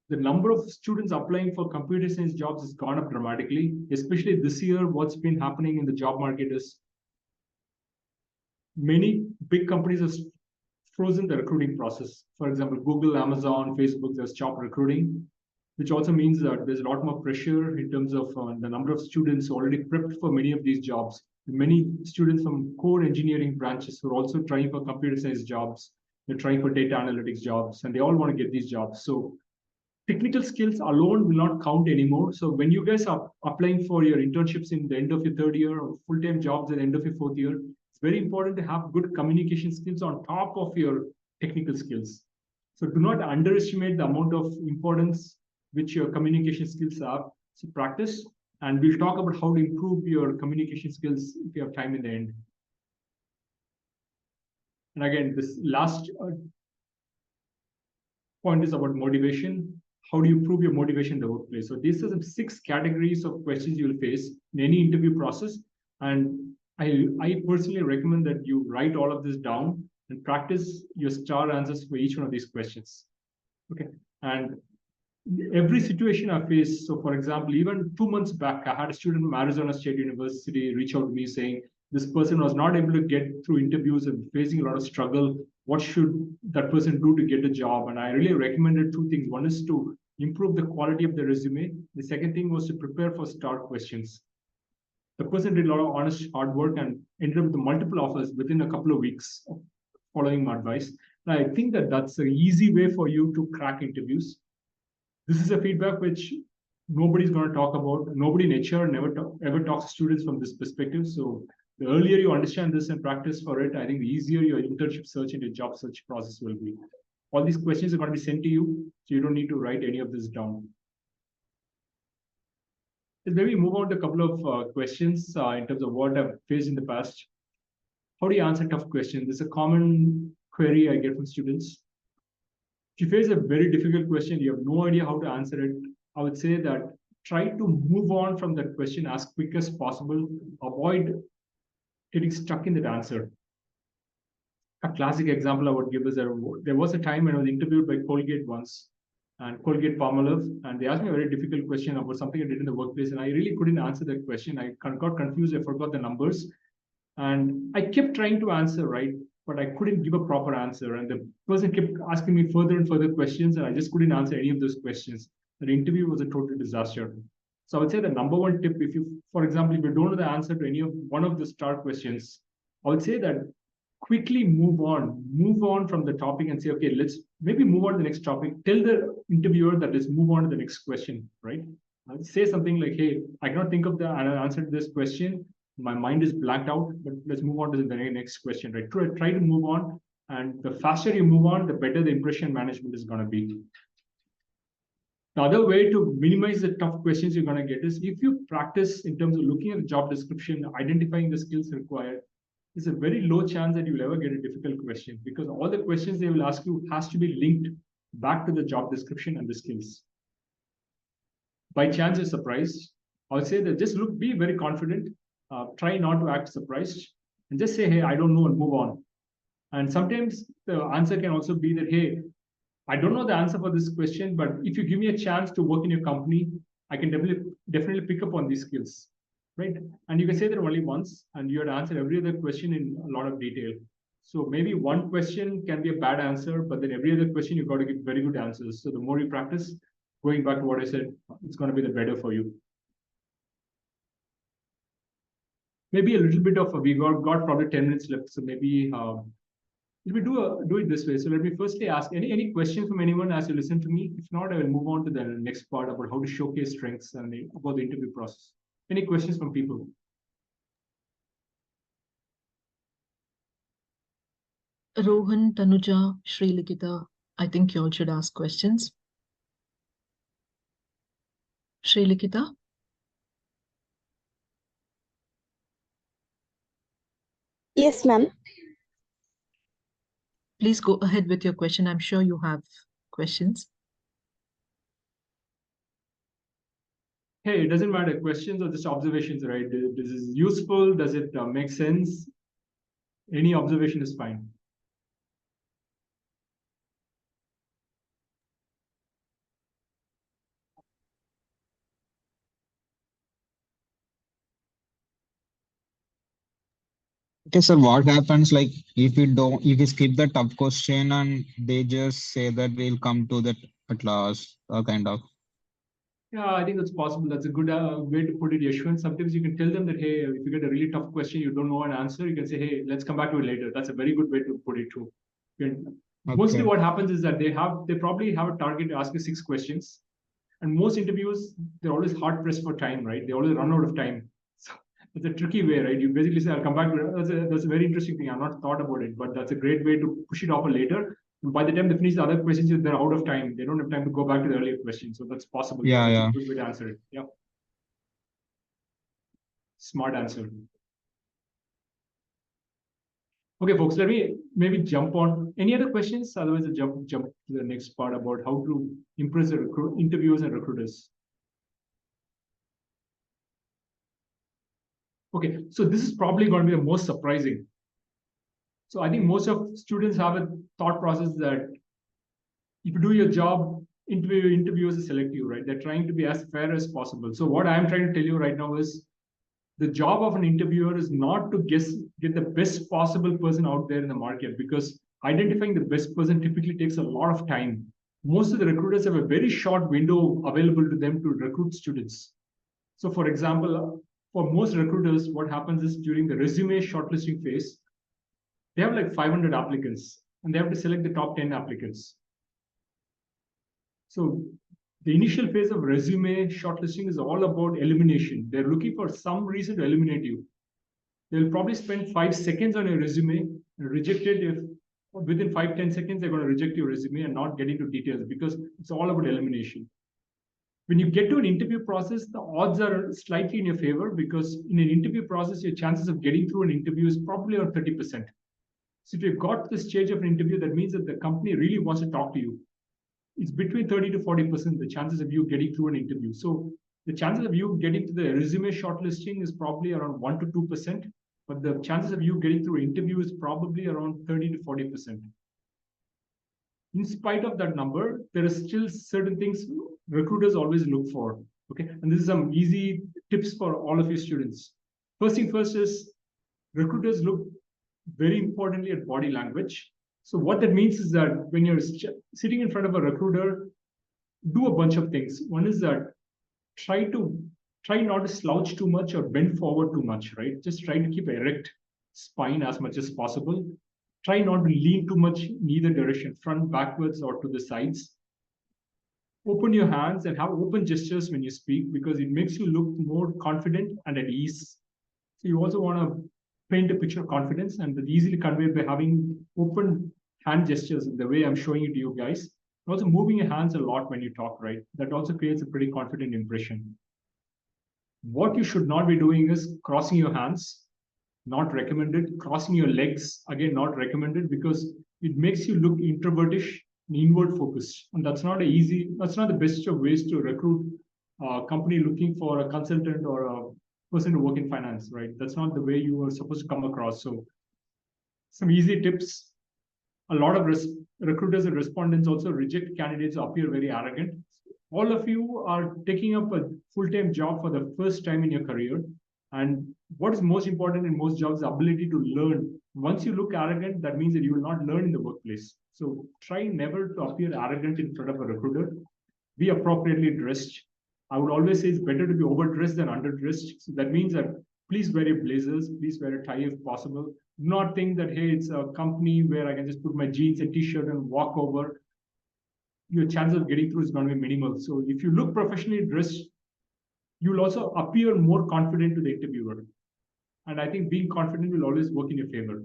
the number of students applying for computer science jobs has gone up dramatically, especially this year. What's been happening in the job market is many big companies have frozen the recruiting process. For example, Google, Amazon, Facebook, they've stopped recruiting, which also means that there's a lot more pressure in terms of the number of students already prepped for many of these jobs. Many students from core engineering branches who are also trying for computer science jobs, they're trying for data analytics jobs, and they all want to get these jobs. So technical skills alone will not count anymore. So when you guys are applying for your internships in the end of your third year or full-time jobs at the end of your fourth year, it's very important to have good communication skills on top of your technical skills. So do not underestimate the amount of importance which your communication skills have. So practice, and we'll talk about how to improve your communication skills if you have time in the end. And again, this last point is about motivation. How do you prove your motivation in the workplace? So these are the 6 categories of questions you will face in any interview process. And I personally recommend that you write all of this down and practice your star answers for each one of these questions. Okay. And every situation I face, so for example, even 2 months back, I had a student from Arizona State University reach out to me saying, this person was not able to get through interviews and facing a lot of struggle. What should that person do to get a job? And I really recommended 2 things. One is to improve the quality of the resume. The second thing was to prepare for STAR questions. The person did a lot of honest hard work and ended up with multiple offers within a couple of weeks of following my advice. And I think that that's an easy way for you to crack interviews. This is a feedback which nobody's going to talk about. Nobody in HR ever talks to students from this perspective. So the earlier you understand this and practice for it, I think the easier your internship search and your job search process will be. All these questions are going to be sent to you, so you don't need to write any of this down. Let's maybe move on to a couple of questions in terms of what I've faced in the past. How do you answer tough questions? This is a common query I get from students. If you face a very difficult question, you have no idea how to answer it, I would say that try to move on from that question as quick as possible. Avoid getting stuck in that answer. A classic example I would give is that there was a time when I was interviewed by Colgate once, and Colgate Palmolive, and they asked me a very difficult question about something I did in the workplace, and I really couldn't answer that question. I got confused, I forgot the numbers, and I kept trying to answer, right? But I couldn't give a proper answer, and the person kept asking me further and further questions, and I just couldn't answer any of those questions. The interview was a total disaster. So I would say the number one tip, if you, for example, if you don't know the answer to any of one of the STAR questions, I would say that quickly move on from the topic and say, okay, let's maybe move on to the next topic. Tell the interviewer that let's move on to the next question, right? Say something like, hey, I cannot think of the answer to this question. My mind is blanked out, but let's move on to the next question, right? Try to move on. And the faster you move on, the better the impression management is going to be. The other way to minimize the tough questions you're going to get is if you practice in terms of looking at the job description, identifying the skills required, there's a very low chance that you'll ever get a difficult question because all the questions they will ask you has to be linked back to the job description and the skills. By chance you're surprised, I would say that just be very confident, try not to act surprised, and just say, hey, I don't know, and move on. And sometimes the answer can also be that, hey, I don't know the answer for this question, but if you give me a chance to work in your company, I can definitely pick up on these skills, right? And you can say that only once, and you have to answer every other question in a lot of detail. So maybe one question can be a bad answer, but then every other question you've got to give very good answers. So the more you practice, going back to what I said, it's going to be the better for you. Maybe a little bit of we got probably 10 minutes left, so maybe let me do it this way. So let me firstly ask any questions from anyone as you listen to me. If not, I will move on to the next part about how to showcase strengths and about the interview process. Any questions from people? Rohan, Tanuja, Sri Likita, I think you all should ask questions. Sri Likita? Yes, ma'am. Please go ahead with your question. I'm sure you have questions. Hey, it doesn't matter, questions or just observations, right? This is useful. Does it make sense? Any observation is fine. Okay, sir, what happens like if you skip the tough question and they just say that we'll come to that at last, kind of. Yeah, I think that's possible. That's a good way to put it, Yashwant. Sometimes you can tell them that, hey, if you get a really tough question, you don't know an answer, you can say, hey, let's come back to it later. That's a very good way to put it too. Mostly Okay. what happens is that they probably have a target to ask you 6 questions. And most interviews, they're always hard pressed for time, right? They always run out of time. So it's a tricky way, right? You basically say, I'll come back to it. That's a very interesting thing. I've not thought about it, but that's a great way to push it off a later. And by the time they finish the other questions, they're out of time. They don't have time to go back to the earlier question. So that's possible. Yeah, That's yeah. a good way to answer it. Yeah. Smart answer. Okay, folks, let me maybe jump on. Any other questions? Otherwise, I'll jump to the next part about how to impress the interviewers and recruiters. Okay, so this is probably going to be the most surprising. So I think most of students have a thought process that if you do your job, interviewers will select you, right? They're trying to be as fair as possible. So what I'm trying to tell you right now is the job of an interviewer is not to get the best possible person out there in the market, because identifying the best person typically takes a lot of time. Most of the recruiters have a very short window available to them to recruit students. So for example, for most recruiters, what happens is during the resume shortlisting phase, they have like 500 applicants and they have to select the top 10 applicants. So the initial phase of resume shortlisting is all about elimination. They're looking for some reason to eliminate you. They'll probably spend 5 seconds on your resume and reject it if within 5-10 seconds they're going to reject your resume and not get into details, because it's all about elimination. When you get to an interview process, the odds are slightly in your favor, because in an interview process, your chances of getting through an interview is probably around 30%. So if you've got to the stage of an interview, that means that the company really wants to talk to you. It's between 30 to 40% the chances of you getting through an interview. So the chances of you getting to the resume shortlisting is probably around 1 to 2%, but the chances of you getting through an interview is probably around 30 to 40%. In spite of that number, there are still certain things recruiters always look for. Okay, and this is some easy tips for all of you students. First thing first is recruiters look very importantly at body language. So what that means is that when you're sitting in front of a recruiter, do a bunch of things. One is that try not to slouch too much or bend forward too much, right? Just try to keep erect spine as much as possible. Try not to lean too much in either direction, front, backwards, or to the sides. Open your hands and have open gestures when you speak, because it makes you look more confident and at ease. So you also want to paint a picture of confidence, and that's easily conveyed by having open hand gestures the way I'm showing it to you guys. Also moving your hands a lot when you talk, right? That also creates a pretty confident impression. What you should not be doing is crossing your hands, not recommended. Crossing your legs, again, not recommended, because it makes you look introvertish and inward focused. And that's not the best of ways to recruit a company looking for a consultant or a person to work in finance, right? That's not the way you are supposed to come across. So some easy tips. A lot of recruiters and respondents also reject candidates who appear very arrogant. All of you are taking up a full-time job for the first time in your career. And what is most important in most jobs is the ability to learn. Once you look arrogant, that means that you will not learn in the workplace. So try never to appear arrogant in front of a recruiter. Be appropriately dressed. I would always say it's better to be overdressed than underdressed. So that means that please wear your blazers, please wear a tie if possible. Do not think that, hey, it's a company where I can just put my jeans and t-shirt and walk over. Your chance of getting through is going to be minimal. So if you look professionally dressed, you will also appear more confident to the interviewer. And I think being confident will always work in your favor.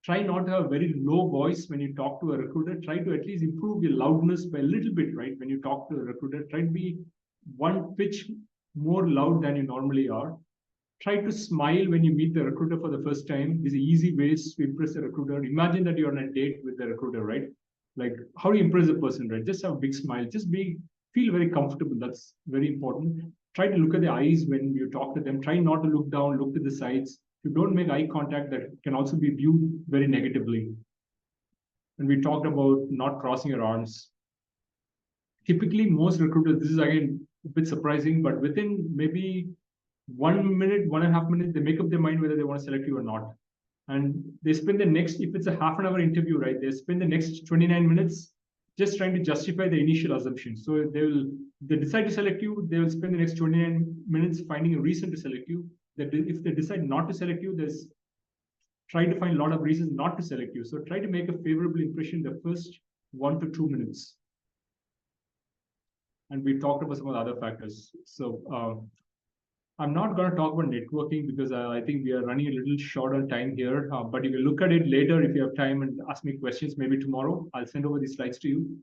try not to have a very low voice when you talk to a recruiter. Try to at least improve your loudness by a little bit, right? When you talk to a recruiter, try to be one pitch more loud than you normally are. Try to smile when you meet the recruiter for the first time. These are easy ways to impress a recruiter. Imagine that you're on a date with the recruiter, right? Like, how do you impress a person, right? Just have a big smile. Just feel very comfortable. That's very important. Try to look at the eyes when you talk to them. Try not to look down, look to the sides. If you don't make eye contact, that can also be viewed very negatively. And we talked about not crossing your arms. Typically, most recruiters, this is again a bit surprising, but within maybe 1 minute, 1.5 minutes, they make up their mind whether they want to select you or not. And they spend the next, if it's a half an hour interview, right, they spend the next 29 minutes just trying to justify the initial assumption. So they decide to select you, they will spend the next 29 minutes finding a reason to select you. That if they decide not to select you, there's try to find a lot of reasons not to select you. So try to make a favorable impression the first 1 to 2 minutes. And we talked about some of the other factors. So I'm not going to talk about networking because I think we are running a little short on time here. But if you look at it later, if you have time and ask me questions, maybe tomorrow, I'll send over these slides to you.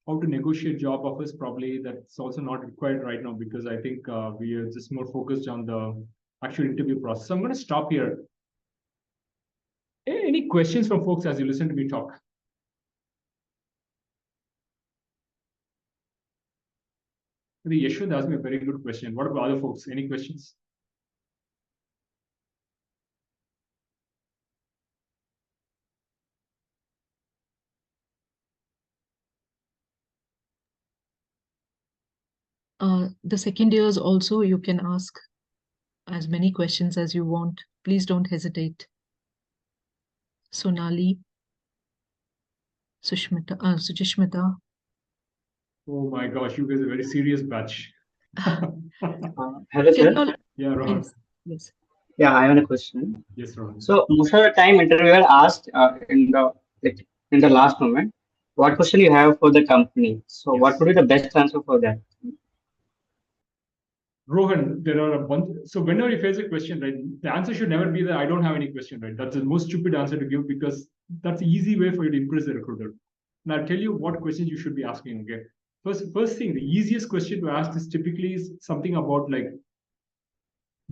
How to negotiate job offers, probably that's also not required right now because I think we are just more focused on the actual interview process. So I'm going to stop here. Any questions from folks as you listen to me talk? The Yashwant asked me a very good question. What about other folks? Any questions? The second years also, you can ask as many questions as you want. Please don't hesitate. Sonali, Sujishmita. Oh my gosh, you guys are a very serious batch. Hello, sir. Yeah, Rohan. Yes, yes. Yeah, I have a question. Yes, Rohan. So most of the time, interviewer asked in the last moment, what question you have for the company. So Yes. what would be the best answer for that? Rohan, there are a bunch. So whenever you face a question, right, the answer should never be that I don't have any question, right? That's the most stupid answer to give because that's the easy way for you to impress the recruiter. And I'll tell you what questions you should be asking. Okay. First thing, the easiest question to ask is typically something about like,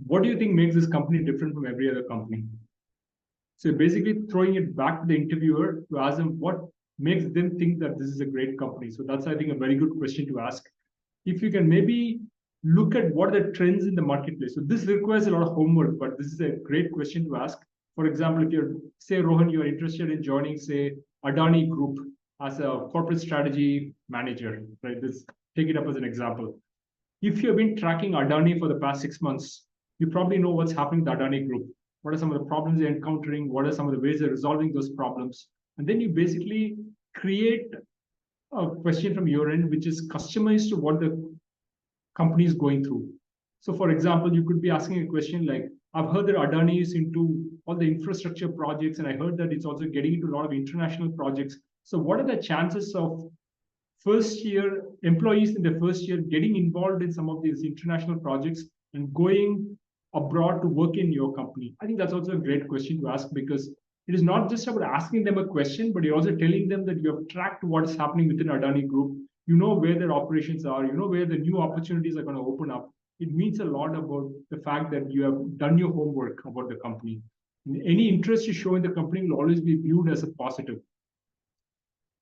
what do you think makes this company different from every other company? So basically throwing it back to the interviewer to ask them what makes them think that this is a great company. So that's, I think, a very good question to ask. If you can maybe look at what are the trends in the marketplace. So this requires a lot of homework, but this is a great question to ask. For example, if you're, say, Rohan, you're interested in joining, say, Adani Group as a corporate strategy manager, right? Take it up as an example. If you've been tracking Adani for the past 6 months, you probably know what's happening to Adani Group. What are some of the problems they're encountering? What are some of the ways they're resolving those problems? And then you basically create a question from your end, which is customized to what the company is going through. So for example, you could be asking a question like, I've heard that Adani is into all the infrastructure projects, and I heard that it's also getting into a lot of international projects. So what are the chances of first year employees in the first year getting involved in some of these international projects and going abroad to work in your company? I think that's also a great question to ask because it is not just about asking them a question, but you're also telling them that you have tracked what is happening within Adani Group. You know where their operations are, you know where the new opportunities are going to open up. It means a lot about the fact that you have done your homework about the company. And any interest you show in the company will always be viewed as a positive.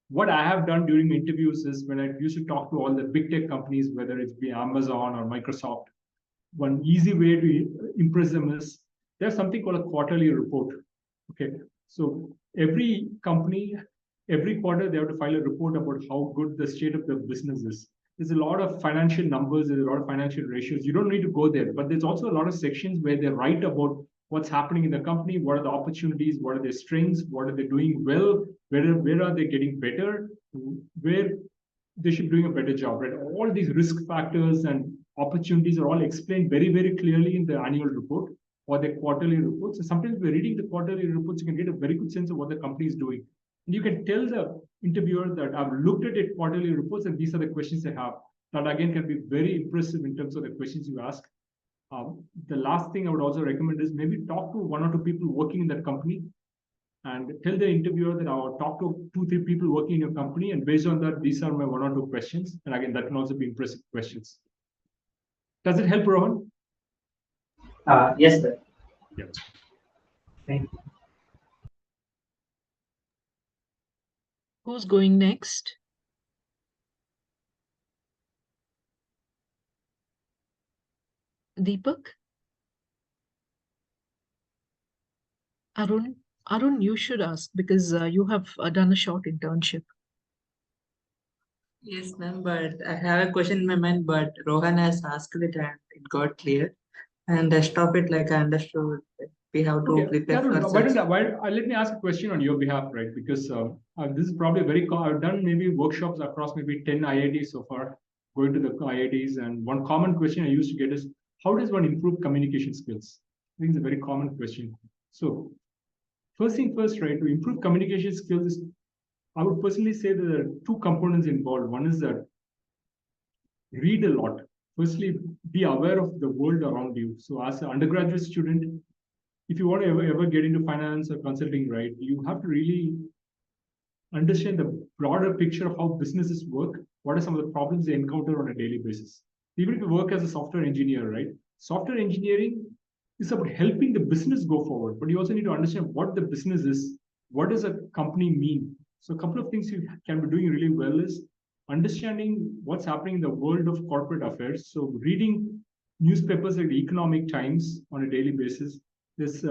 What I have done during interviews is when I used to talk to all the big tech companies, whether it's be Amazon or Microsoft, one easy way to impress them is there's something called a quarterly report. Okay, so every company, every quarter, they have to file a report about how good the state of the business is. There's a lot of financial numbers, there's a lot of financial ratios. You don't need to go there, but there's also a lot of sections where they write about what's happening in the company, what are the opportunities, what are their strengths, what are they doing well, where are they getting better, where they should be doing a better job, right? All these risk factors and opportunities are all explained very, very clearly in the annual report or the quarterly reports. So sometimes by reading the quarterly reports, you can get a very good sense of what the company is doing. And you can tell the interviewer that I've looked at it quarterly reports and these are the questions they have. That again can be very impressive in terms of the questions you ask. The last thing I would also recommend is maybe talk to 1 or 2 people working in that company and tell the interviewer that I'll talk to 2, 3 people working in your company, and based on that, these are my 1 or 2 questions. And again, that can also be impressive questions. Does it help, Rohan? Yes, sir. Yeah. Thank you. Who's going next? Deepak? Arun, you should ask because you have done a short internship. Yes, ma'am, but I have a question in my mind, but Rohan has asked it and it got clear. And rest of it, like I understood, we have to Okay, prepare Arun, for why such. don't let me ask a question on your behalf, right? Because this is probably very, I've done maybe workshops across maybe 10 IITs so far, going to the IITs, and one common question I used to get is, how does one improve communication skills? I think it's a very common question. So first thing first, right, to improve communication skills, I would personally say that there are 2 components involved. One is that read a lot. Firstly, be aware of the world around you. So as an undergraduate student, if you want to ever get into finance or consulting, right, you have to really understand the broader picture of how businesses work. What are some of the problems they encounter on a daily basis? Even if you work as a software engineer, right, software engineering is about helping the business go forward, but you also need to understand what the business is. What does a company mean? So a couple of things you can be doing really well is understanding what's happening in the world of corporate affairs. So reading newspapers like the Economic Times on a daily basis. This,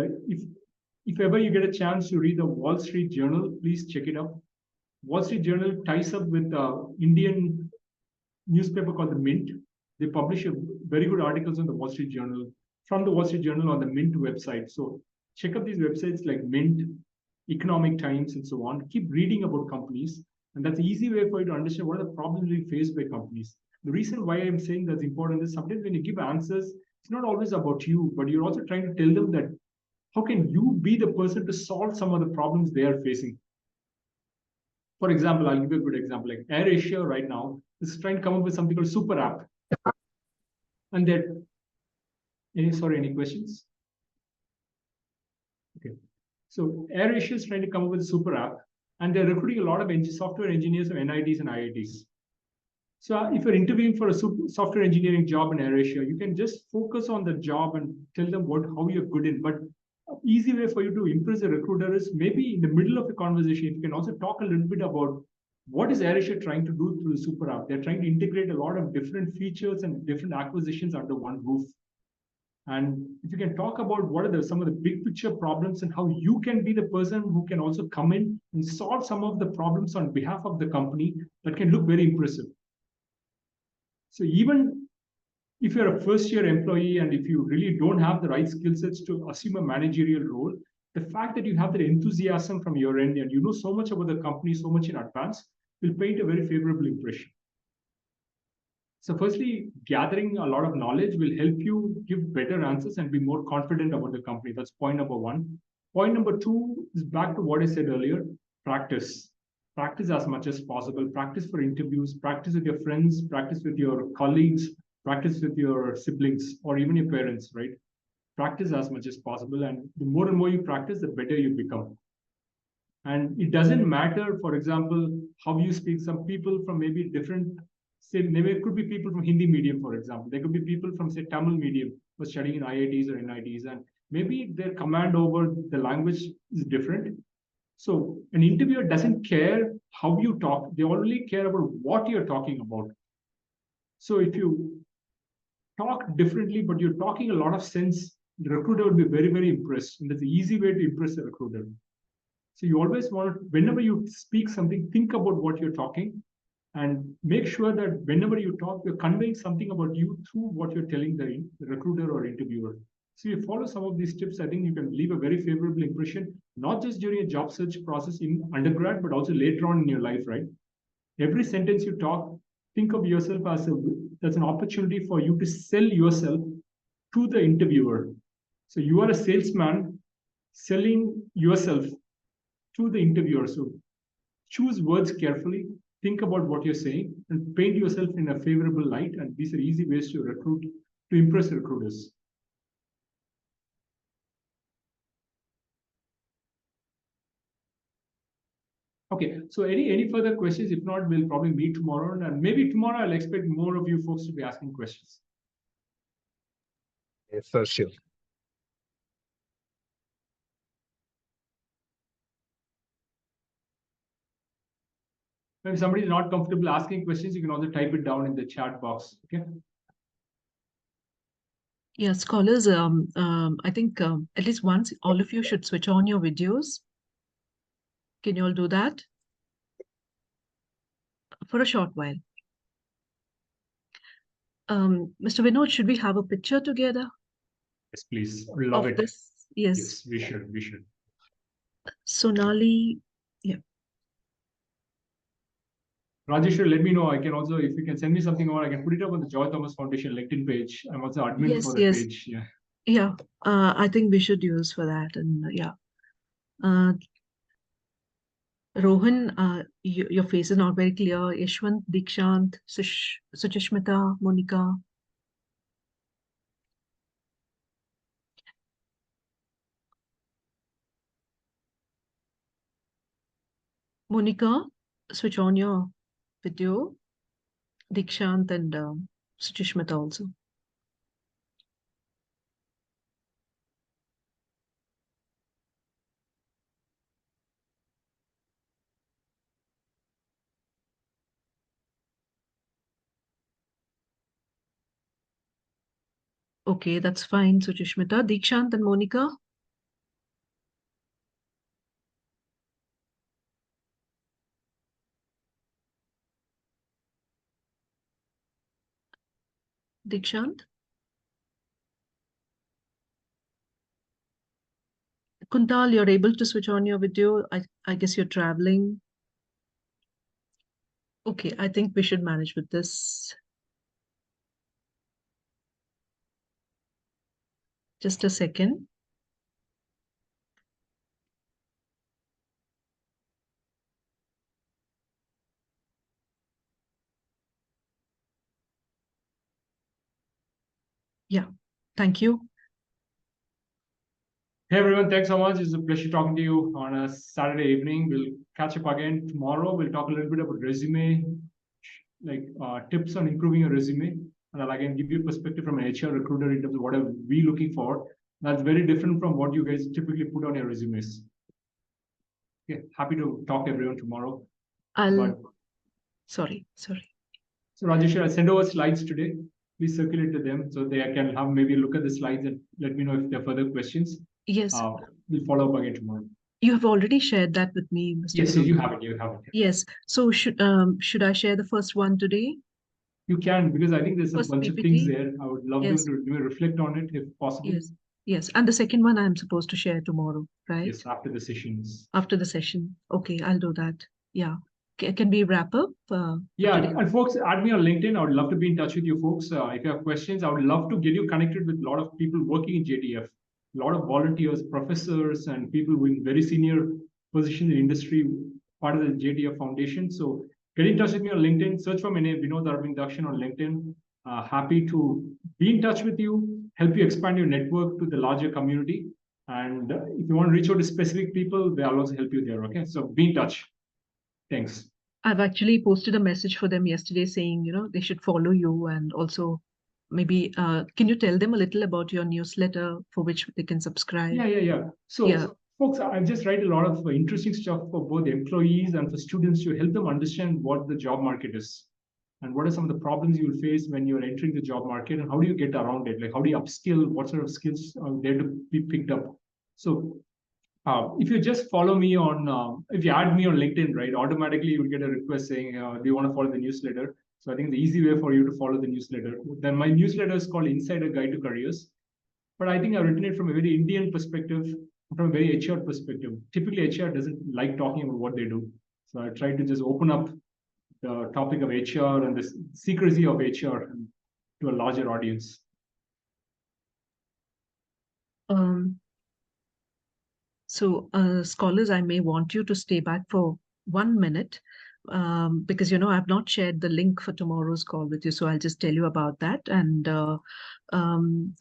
if ever you get a chance to read the Wall Street Journal, please check it out. Wall Street Journal ties up with Indian newspaper called the Mint. They publish very good articles on the Wall Street Journal, from the Wall Street Journal on the Mint website. So check out these websites like Mint, Economic Times, and so on. Keep reading about companies, and that's an easy way for you to understand what are the problems being faced by companies. The reason why I'm saying that's important is sometimes when you give answers, it's not always about you, but you're also trying to tell them that how can you be the person to solve some of the problems they are facing. For example, I'll give you a good example. Like AirAsia right now is trying to come up with something called Super App. And that, any questions? Okay. So AirAsia is trying to come up with a Super App, and they're recruiting a lot of software engineers from NITs and IITs. So if you're interviewing for a software engineering job in AirAsia, you can just focus on the job and tell them how you're good in. But an easy way for you to impress a recruiter is maybe in the middle of a conversation, you can also talk a little bit about what is AirAsia trying to do through the Super App. They're trying to integrate a lot of different features and different acquisitions under one roof. And if you can talk about what are some of the big picture problems and how you can be the person who can also come in and solve some of the problems on behalf of the company, that can look very impressive. So even if you're a first-year employee and if you really don't have the right skill sets to assume a managerial role, the fact that you have that enthusiasm from your end and you know so much about the company, so much in advance, will paint a very favorable impression. So firstly, gathering a lot of knowledge will help you give better answers and be more confident about the company. That's point number 1. Point number 2 is back to what I said earlier, practice. Practice as much as possible. Practice for interviews, practice with your friends, practice with your colleagues, practice with your siblings or even your parents, right? Practice as much as possible. And the more and more you practice, the better you become. And it doesn't matter, for example, how you speak. Some people from maybe different, say, maybe it could be people from Hindi medium, for example. There could be people from, say, Tamil medium who are studying in IITs or NITs. And maybe their command over the language is different. So an interviewer doesn't care how you talk. They only care about what you're talking about. So if you talk differently, but you're talking a lot of sense, the recruiter will be very, very impressed. And that's the easy way to impress the recruiter. So you always want, whenever you speak something, think about what you're talking and make sure that whenever you talk, you're conveying something about you through what you're telling the recruiter or interviewer. So you follow some of these tips, I think you can leave a very favorable impression, not just during a job search process in undergrad, but also later on in your life, right? Every sentence you talk, think of yourself as an opportunity for you to sell yourself to the interviewer. So you are a salesman selling yourself to the interviewer. So choose words carefully, think about what you're saying, and paint yourself in a favorable light. And these are easy ways to impress recruiters. Okay, so any further questions? If not, we'll probably meet tomorrow, and maybe tomorrow I'll expect more of you folks to be asking questions. Yes, for sure. If somebody is not comfortable asking questions, you can also type it down in the chat box. Okay. Yeah, scholars, I think at least once all of you should switch on your videos. Can you all do that? For a short while. Mr. Vinod, should we have a picture together Yes, please. Love of it. this? Yes. Yes, we should. We should. Sonali, yeah. Rajesh, let me know. I can also, if you can send me something, or I can put it up on the Joy Thomas Foundation LinkedIn page. I'm also admin Yes, for the yes. page. Yeah. Yeah, I think we should use for that. And yeah. Rohan, your face is not very clear. Yashwant, Dikshant, Suchishmita, Monica. Monica, switch on your video. Dikshant and Suchishmita also. Okay, that's fine, Suchishmita. Dikshant and Monica. Dikshant. Kuntal, you're able to switch on your video. I guess you're traveling. Okay, I think we should manage with this. Just a second. Yeah, thank you. Hey everyone, thanks so much. It's a pleasure talking to you on a Saturday evening. We'll catch up again tomorrow. We'll talk a little bit about resume, like tips on improving your resume. And I'll again give you a perspective from an HR recruiter in terms of what are we looking for. That's very different from what you guys typically put on your resumes. Okay, happy to talk to everyone tomorrow. Sorry. So Rajesh, I'll send over slides today. Please circulate to them so they can have maybe look at the slides and let me know if there are further questions. Yes. We'll follow up again tomorrow. You have already shared that with me, Mr. Yes, Vinod. you have it. You have it. Yes. So should I share the first one today? You can, because I think there's a First bunch of PPT? things there. I would love Yes. to reflect on it if possible. Yes. Yes. And the second one I'm supposed to share tomorrow, right? Yes, after the sessions. After the session. Okay, I'll do that. Yeah. Can we wrap up? Yeah, today? and folks, add me on LinkedIn. I would love to be in touch with you folks. If you have questions, I would love to get you connected with a lot of people working in JDF, a lot of volunteers, professors, and people with very senior positions in the industry, part of the JDF Foundation. So get in touch with me on LinkedIn. Search for my name, Vinod Arvind Dakshin on LinkedIn. Happy to be in touch with you, help you expand your network to the larger community. And if you want to reach out to specific people, I'll also help you there. Okay, so be in touch. Thanks. I've actually posted a message for them yesterday saying, they should follow you, and also maybe can you tell them a little about your newsletter for which they can subscribe? Yeah. So folks, I just write a lot of interesting stuff for both employees and for students to help them understand what the job market is and what are some of the problems you will face when you're entering the job market, and how do you get around it? Like, how do you upskill? What sort of skills are there to be picked up? So if you just follow me on, if you add me on LinkedIn, right, automatically you'll get a request saying, do you want to follow the newsletter? So I think the easy way for you to follow the newsletter. Then my newsletter is called Insider Guide to Careers. But I think I've written it from a very Indian perspective, from a very HR perspective. Typically, HR doesn't like talking about what they do. So I try to just open up the topic of HR and the secrecy of HR to a larger audience. So, scholars, I may want you to stay back for 1 minute. because I've not shared the link for tomorrow's call with you, so I'll just tell you about that. And Mr.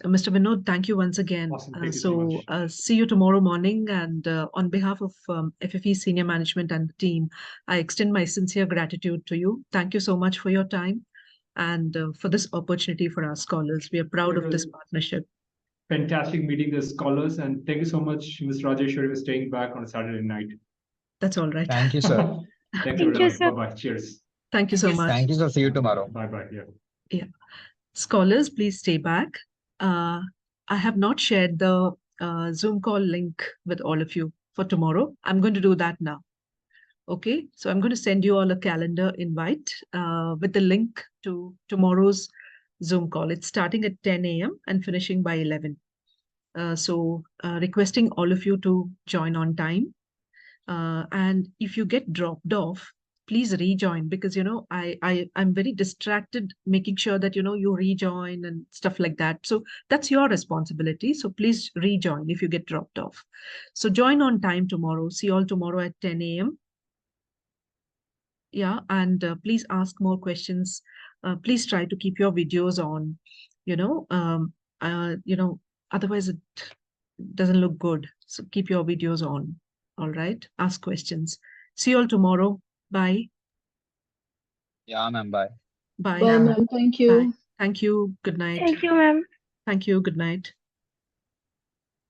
Vinod, thank you once again. Awesome. Thank you so much. See you tomorrow morning. And on behalf of FFE senior management and the team, I extend my sincere gratitude to you. Thank you so much for your time and for this opportunity for our scholars. We are proud of this partnership. Fantastic meeting the scholars, and thank you so much, Ms. Rajeshwari, for staying back on a Saturday night. That's all right. Thank you, sir. Thanks, Thank you, everybody. sir. Bye-bye. Cheers. Thank you so much. Thank you, sir. See you tomorrow. Bye-bye. Yeah. Yeah. Scholars, please stay back. I have not shared the Zoom call link with all of you for tomorrow. I'm going to do that now. Okay, so I'm going to send you all a calendar invite with the link to tomorrow's Zoom call. It's starting at 10 a.m. and finishing by 11. Requesting all of you to join on time. And if you get dropped off, please rejoin, because I'm very distracted making sure that you rejoin and stuff like that. So that's your responsibility. So please rejoin if you get dropped off. So join on time tomorrow. See you all tomorrow at 10 a.m. Yeah, and please ask more questions. Please try to keep your videos on. Otherwise it doesn't look good. So keep your videos on. All right. Ask questions. See you all tomorrow. Bye. Yeah, ma'am. Bye. Bye. Bye, ma'am. Thank you. Bye. Thank you. Good night. Thank you, ma'am. Thank you. Good night.